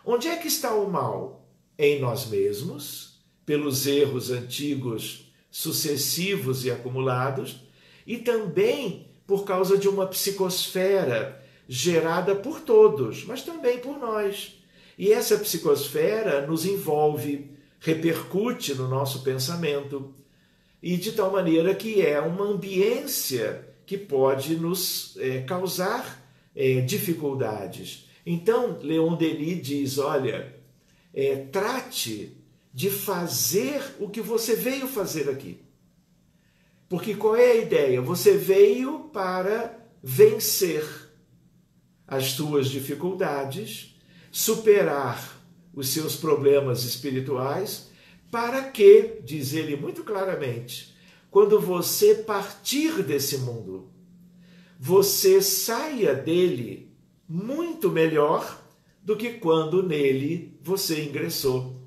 Onde é que está o mal? Em nós mesmos, pelos erros antigos, sucessivos e acumulados, e também por causa de uma psicosfera gerada por todos, mas também por nós. E essa psicosfera nos envolve, repercute no nosso pensamento, e de tal maneira que é uma ambiência que pode nos causar dificuldades. Então, Leon Denis diz, olha, trate de fazer o que você veio fazer aqui. Porque qual é a ideia? Você veio para vencer as suas dificuldades, superar os seus problemas espirituais, para que, diz ele muito claramente, quando você partir desse mundo, você saia dele muito melhor do que quando nele você ingressou.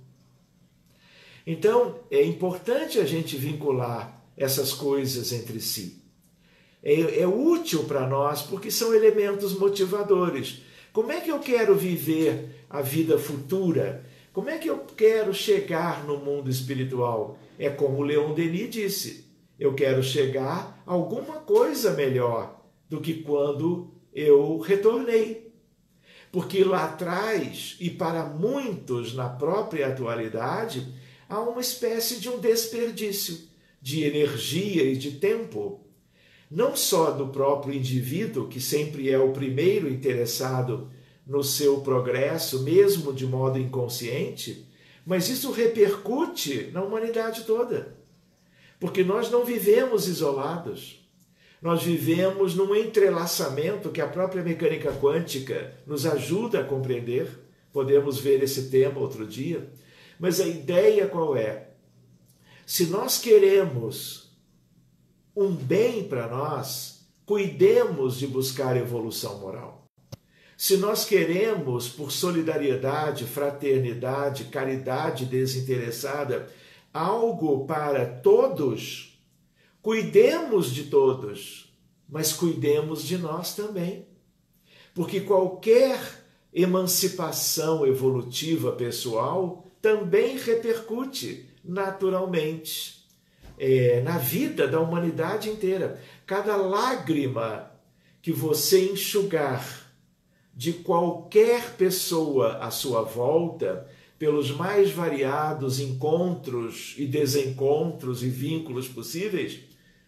Então, é importante a gente vincular essas coisas entre si. É útil para nós porque são elementos motivadores. Como é que eu quero viver a vida futura? Como é que eu quero chegar no mundo espiritual? É como Leon Denis disse, eu quero chegar a alguma coisa melhor do que quando eu retornei. Porque lá atrás, e para muitos na própria atualidade, há uma espécie de um desperdício de energia e de tempo, não só do próprio indivíduo, que sempre é o primeiro interessado no seu progresso, mesmo de modo inconsciente, mas isso repercute na humanidade toda. Porque nós não vivemos isolados. Nós vivemos num entrelaçamento que a própria mecânica quântica nos ajuda a compreender. Podemos ver esse tema outro dia. Mas a ideia qual é? Se nós queremos um bem para nós, cuidemos de buscar evolução moral. Se nós queremos, por solidariedade, fraternidade, caridade desinteressada, algo para todos, cuidemos de todos, mas cuidemos de nós também. Porque qualquer emancipação evolutiva pessoal também repercute naturalmente na vida da humanidade inteira. Cada lágrima que você enxugar de qualquer pessoa à sua volta, pelos mais variados encontros e desencontros e vínculos possíveis,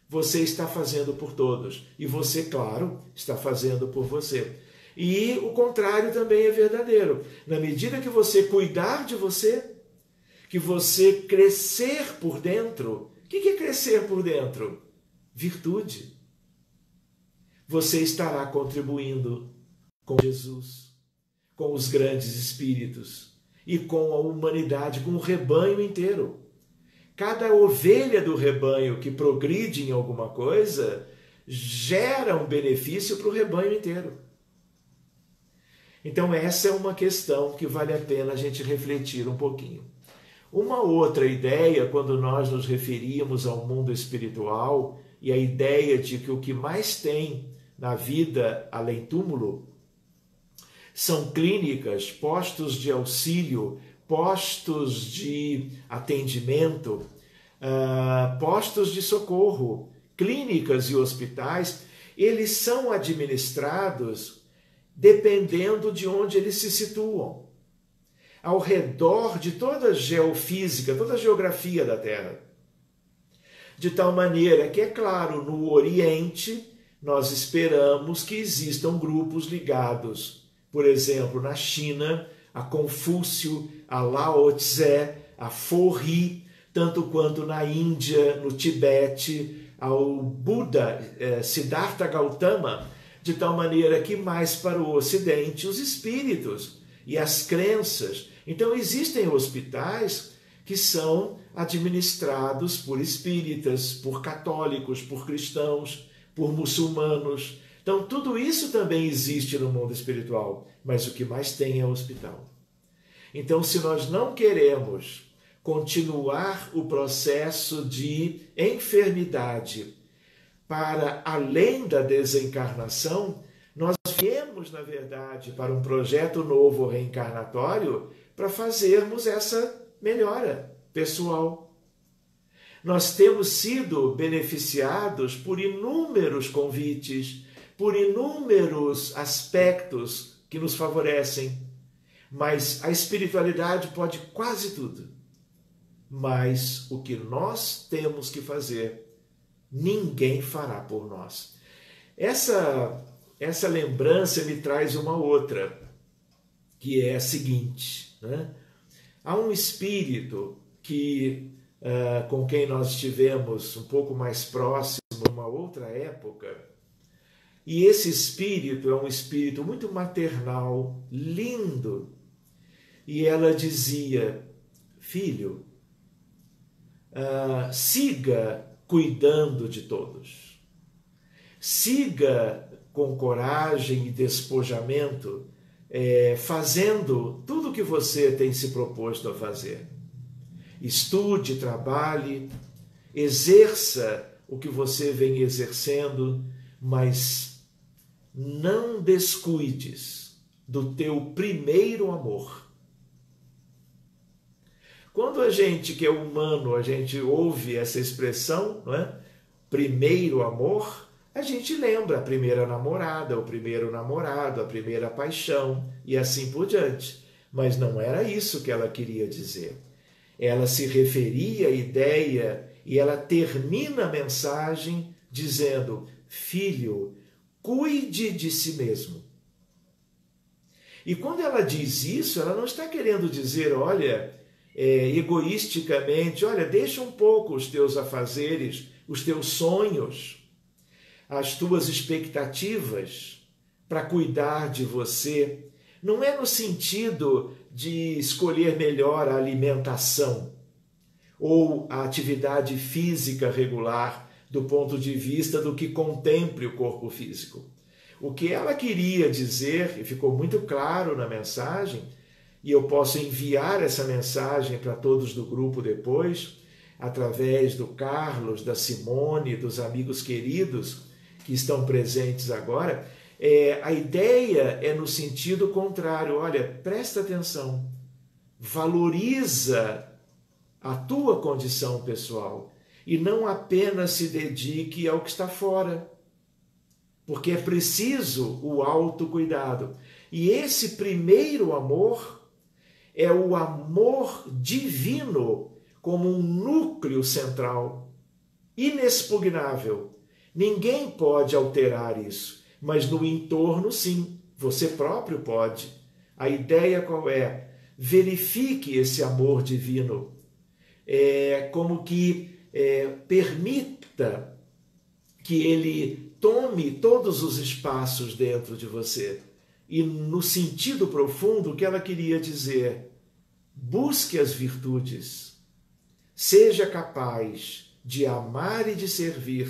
você está fazendo por todos. E você, claro, está fazendo por você. E o contrário também é verdadeiro. Na medida que você cuidar de você, que você crescer por dentro. O que é crescer por dentro? Virtude. Você estará contribuindo com Jesus, com os grandes espíritos e com a humanidade, com o rebanho inteiro. Cada ovelha do rebanho que progride em alguma coisa gera um benefício para o rebanho inteiro. Então essa é uma questão que vale a pena a gente refletir um pouquinho. Uma outra ideia, quando nós nos referimos ao mundo espiritual, e a ideia de que o que mais tem na vida além túmulo são clínicas, postos de auxílio, postos de atendimento, postos de socorro, clínicas e hospitais, eles são administrados dependendo de onde eles se situam. Ao redor de toda a geofísica, toda a geografia da Terra. De tal maneira que, é claro, no Oriente, nós esperamos que existam grupos ligados. Por exemplo, na China, a Confúcio, a Lao Tse, a Forri, tanto quanto na Índia, no Tibete, ao Buda, Siddhartha Gautama, de tal maneira que mais para o Ocidente, os espíritos e as crenças. Então existem hospitais que são administrados por espíritas, por católicos, por cristãos, por muçulmanos. Então tudo isso também existe no mundo espiritual, mas o que mais tem é o hospital. Então, se nós não queremos continuar o processo de enfermidade para além da desencarnação, nós viemos, na verdade, para um projeto novo reencarnatório para fazermos essa melhora pessoal. Nós temos sido beneficiados por inúmeros convites, por inúmeros aspectos que nos favorecem. Mas a espiritualidade pode quase tudo. Mas o que nós temos que fazer, ninguém fará por nós. Essa lembrança me traz uma outra, que é a seguinte, né? Há um espírito que, com quem nós estivemos um pouco mais próximo numa outra época, e esse espírito é um espírito muito maternal, lindo, e ela dizia: filho, siga cuidando de todos, siga com coragem e despojamento, fazendo tudo o que você tem se proposto a fazer. Estude, trabalhe, exerça o que você vem exercendo, mas não descuides do teu primeiro amor. Quando a gente que é humano, a gente ouve essa expressão, não é? Primeiro amor, a gente lembra a primeira namorada, o primeiro namorado, a primeira paixão e assim por diante. Mas não era isso que ela queria dizer. Ela se referia à ideia e ela termina a mensagem dizendo: filho, cuide de si mesmo. E quando ela diz isso, ela não está querendo dizer, olha, egoisticamente, olha, deixa um pouco os teus afazeres, os teus sonhos, as tuas expectativas para cuidar de você. Não é no sentido de escolher melhor a alimentação ou a atividade física regular do ponto de vista do que contemple o corpo físico. O que ela queria dizer, e ficou muito claro na mensagem, e eu posso enviar essa mensagem para todos do grupo depois, através do Carlos, da Simone, dos amigos queridos que estão presentes agora, a ideia é no sentido contrário. Olha, presta atenção, valoriza a tua condição pessoal e não apenas se dedique ao que está fora, porque é preciso o autocuidado. E esse primeiro amor é o amor divino como um núcleo central, inexpugnável. Ninguém pode alterar isso, mas no entorno sim, você próprio pode. A ideia qual é? Verifique esse amor divino, como que permita que ele tome todos os espaços dentro de você. E no sentido profundo, o que ela queria dizer: busque as virtudes, seja capaz de amar e de servir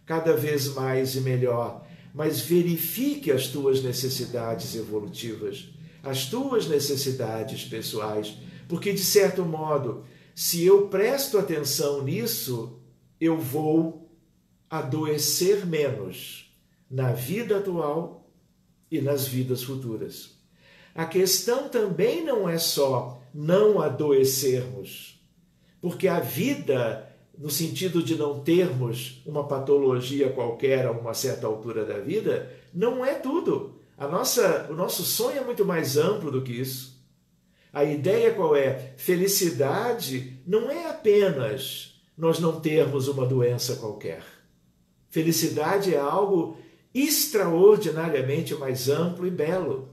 cada vez mais e melhor, mas verifique as tuas necessidades evolutivas, as tuas necessidades pessoais, porque, de certo modo, se eu presto atenção nisso, eu vou adoecer menos na vida atual e nas vidas futuras. A questão também não é só não adoecermos, porque a vida, no sentido de não termos uma patologia qualquer a uma certa altura da vida, não é tudo. O nosso sonho é muito mais amplo do que isso. A ideia qual é? Felicidade não é apenas nós não termos uma doença qualquer. Felicidade é algo extraordinariamente mais amplo e belo.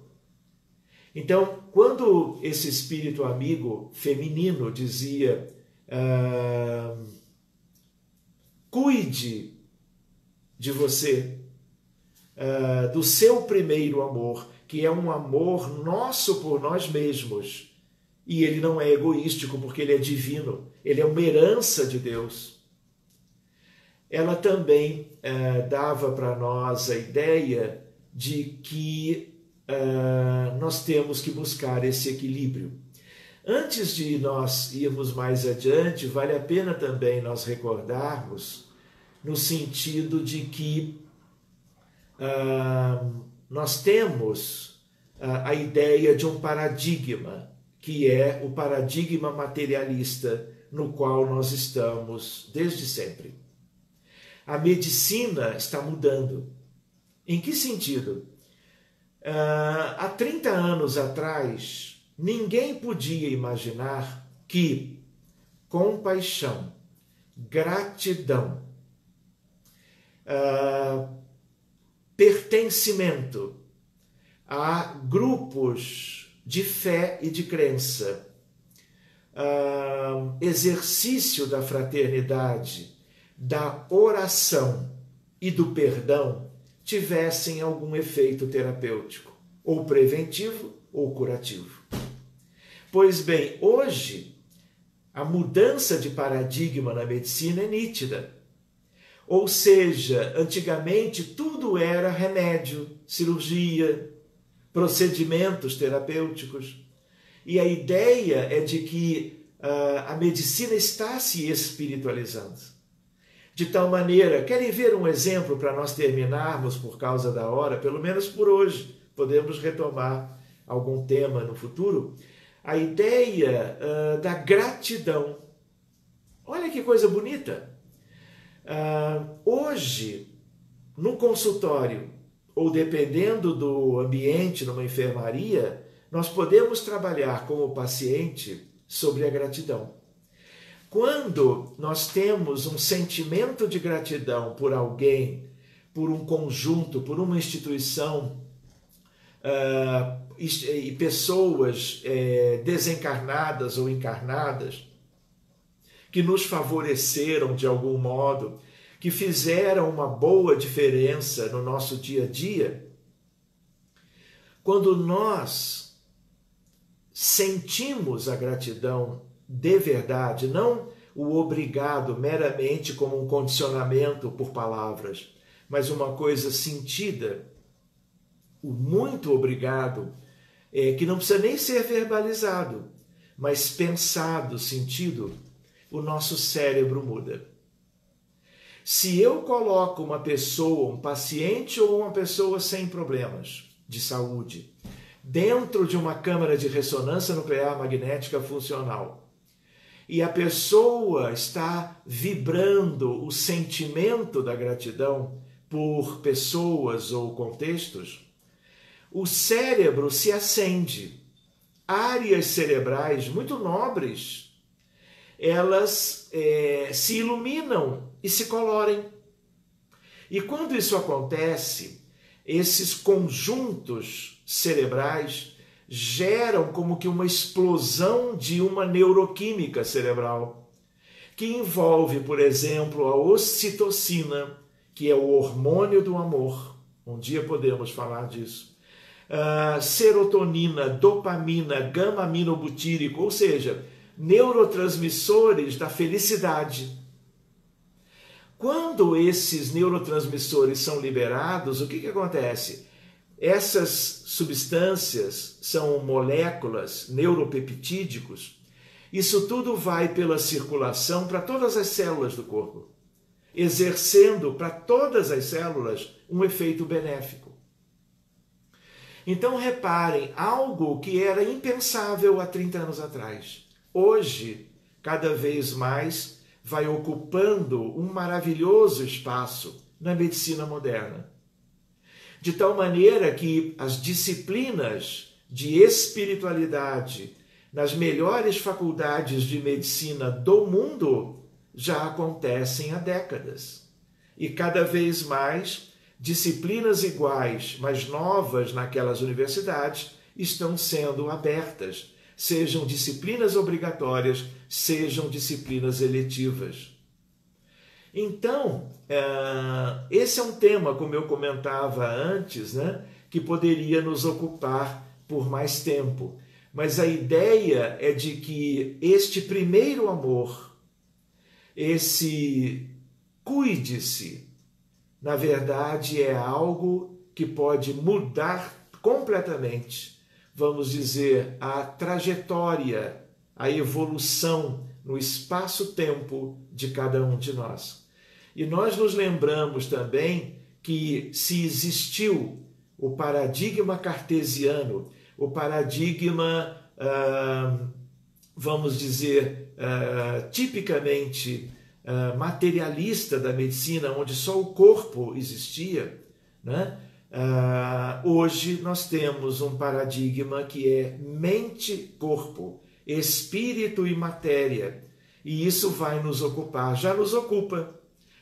Então, quando esse espírito amigo feminino dizia cuide de você, do seu primeiro amor, que é um amor nosso por nós mesmos, e ele não é egoístico porque ele é divino, ele é uma herança de Deus. Ela também dava para nós a ideia de que nós temos que buscar esse equilíbrio. Antes de nós irmos mais adiante, vale a pena também nós recordarmos no sentido de que nós temos a ideia de um paradigma, que é o paradigma materialista no qual nós estamos desde sempre. A medicina está mudando. Em que sentido? Há 30 anos atrás, ninguém podia imaginar que compaixão, gratidão, pertencimento a grupos de fé e de crença, exercício da fraternidade, da oração e do perdão tivessem algum efeito terapêutico, ou preventivo ou curativo. Pois bem, hoje a mudança de paradigma na medicina é nítida. Ou seja, antigamente tudo era remédio, cirurgia, procedimentos terapêuticos. E a ideia é de que a medicina está se espiritualizando. De tal maneira, querem ver um exemplo para nós terminarmos por causa da hora, pelo menos por hoje, podemos retomar algum tema no futuro, a ideia da gratidão. Olha que coisa bonita! Hoje, no consultório, ou dependendo do ambiente, numa enfermaria, nós podemos trabalhar com o paciente sobre a gratidão. Quando nós temos um sentimento de gratidão por alguém, por um conjunto, por uma instituição, e pessoas desencarnadas ou encarnadas, que nos favoreceram de algum modo, que fizeram uma boa diferença no nosso dia a dia, quando nós sentimos a gratidão de verdade, não o obrigado meramente como um condicionamento por palavras, mas uma coisa sentida, o muito obrigado, que não precisa nem ser verbalizado, mas pensado, sentido, o nosso cérebro muda. Se eu coloco uma pessoa, um paciente ou uma pessoa sem problemas de saúde, dentro de uma câmara de ressonância nuclear magnética funcional, e a pessoa está vibrando o sentimento da gratidão por pessoas ou contextos, o cérebro se acende. Áreas cerebrais muito nobres, elas se iluminam e se colorem. E quando isso acontece, esses conjuntos cerebrais geram como que uma explosão de uma neuroquímica cerebral, que envolve, por exemplo, a ocitocina, que é o hormônio do amor. Um dia podemos falar disso. Serotonina, dopamina, gama-aminobutírico, ou seja, neurotransmissores da felicidade. Quando esses neurotransmissores são liberados, o que acontece? Essas substâncias são moléculas, neuropeptídicos. Isso tudo vai pela circulação para todas as células do corpo, exercendo para todas as células um efeito benéfico. Então reparem, algo que era impensável há 30 anos atrás, hoje, cada vez mais, vai ocupando um maravilhoso espaço na medicina moderna. De tal maneira que as disciplinas de espiritualidade nas melhores faculdades de medicina do mundo já acontecem há décadas. E cada vez mais, disciplinas iguais, mas novas naquelas universidades, estão sendo abertas, sejam disciplinas obrigatórias, sejam disciplinas eletivas. Então, esse é um tema, como eu comentava antes, né, que poderia nos ocupar por mais tempo. Mas a ideia é de que este primeiro amor, esse cuide-se, na verdade é algo que pode mudar completamente, vamos dizer, a trajetória, a evolução no espaço-tempo de cada um de nós. E nós nos lembramos também que se existiu o paradigma cartesiano, o paradigma, vamos dizer, tipicamente materialista da medicina, onde só o corpo existia, né? Hoje nós temos um paradigma que é mente-corpo, espírito e matéria, e isso vai nos ocupar, já nos ocupa.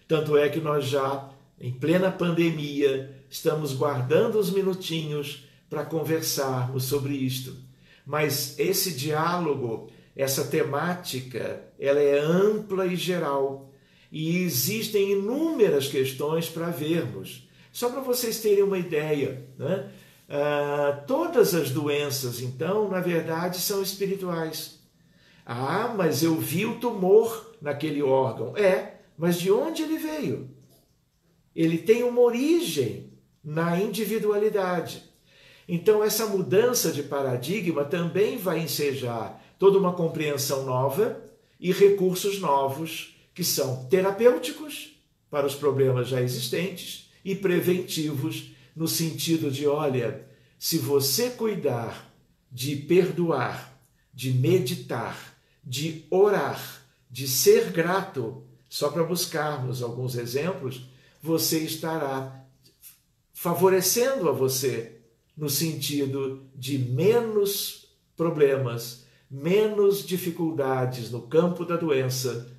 Tanto é que nós já, em plena pandemia, estamos guardando os minutinhos para conversarmos sobre isto. Mas esse diálogo, essa temática, ela é ampla e geral. E existem inúmeras questões para vermos. Só para vocês terem uma ideia, né? Todas as doenças, então, na verdade, são espirituais. Mas eu vi o tumor naquele órgão. Mas de onde ele veio? Ele tem uma origem na individualidade. Então, essa mudança de paradigma também vai ensejar toda uma compreensão nova e recursos novos que são terapêuticos para os problemas já existentes e preventivos no sentido de, olha, se você cuidar de perdoar, de meditar, de orar, de ser grato, só para buscarmos alguns exemplos, você estará favorecendo a você no sentido de menos problemas, menos dificuldades no campo da doença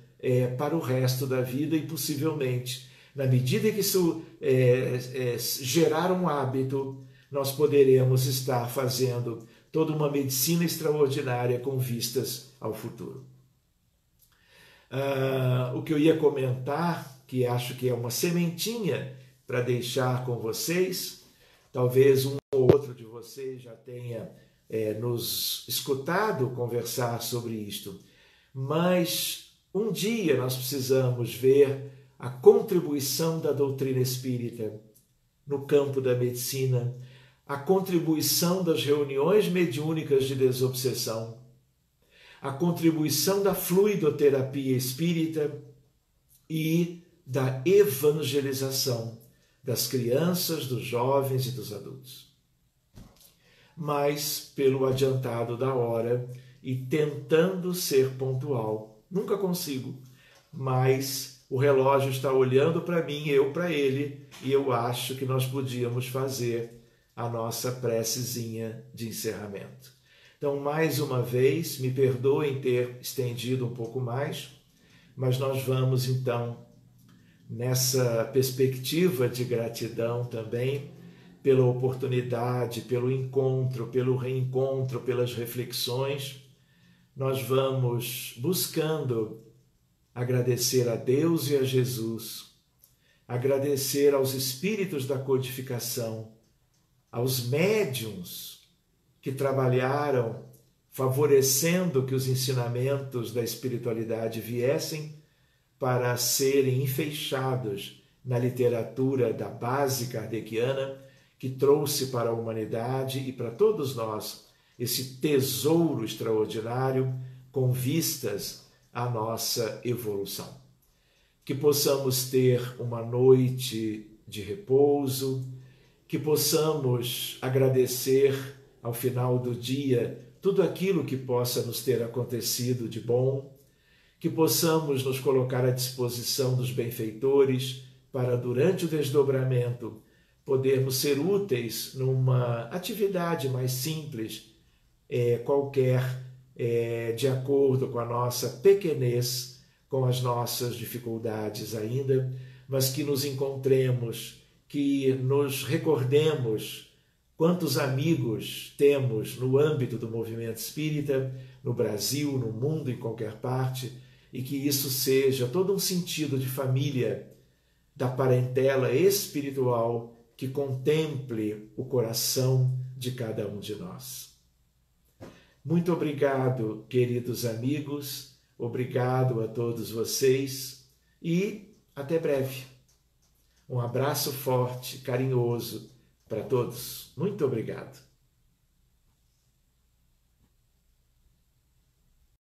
para o resto da vida e possivelmente, na medida que isso gerar um hábito, nós poderemos estar fazendo toda uma medicina extraordinária com vistas ao futuro. O que eu ia comentar, que acho que é uma sementinha para deixar com vocês, talvez um ou outro de vocês já tenha nos escutado conversar sobre isto, mas um dia nós precisamos ver a contribuição da doutrina espírita no campo da medicina, a contribuição das reuniões mediúnicas de desobsessão, a contribuição da fluidoterapia espírita e da evangelização das crianças, dos jovens e dos adultos. Mas, pelo adiantado da hora e tentando ser pontual, nunca consigo, mas o relógio está olhando para mim, eu para ele, e eu acho que nós podíamos fazer a nossa precezinha de encerramento. Então, mais uma vez, me perdoem ter estendido um pouco mais, mas nós vamos então, nessa perspectiva de gratidão também, pela oportunidade, pelo encontro, pelo reencontro, pelas reflexões, nós vamos buscando agradecer a Deus e a Jesus, agradecer aos espíritos da codificação, aos médiuns que trabalharam favorecendo que os ensinamentos da espiritualidade viessem para serem enfeixados na literatura da base kardeciana, que trouxe para a humanidade e para todos nós esse tesouro extraordinário com vistas à nossa evolução. Que possamos ter uma noite de repouso, que possamos agradecer ao final do dia tudo aquilo que possa nos ter acontecido de bom, que possamos nos colocar à disposição dos benfeitores para, durante o desdobramento, podermos ser úteis numa atividade mais simples, qualquer, de acordo com a nossa pequenez, com as nossas dificuldades ainda, mas que nos encontremos, que nos recordemos quantos amigos temos no âmbito do movimento espírita, no Brasil, no mundo, em qualquer parte, e que isso seja todo um sentido de família, da parentela espiritual que contemple o coração de cada um de nós. Muito obrigado, queridos amigos, obrigado a todos vocês e até breve. Um abraço forte, carinhoso para todos. Muito obrigado.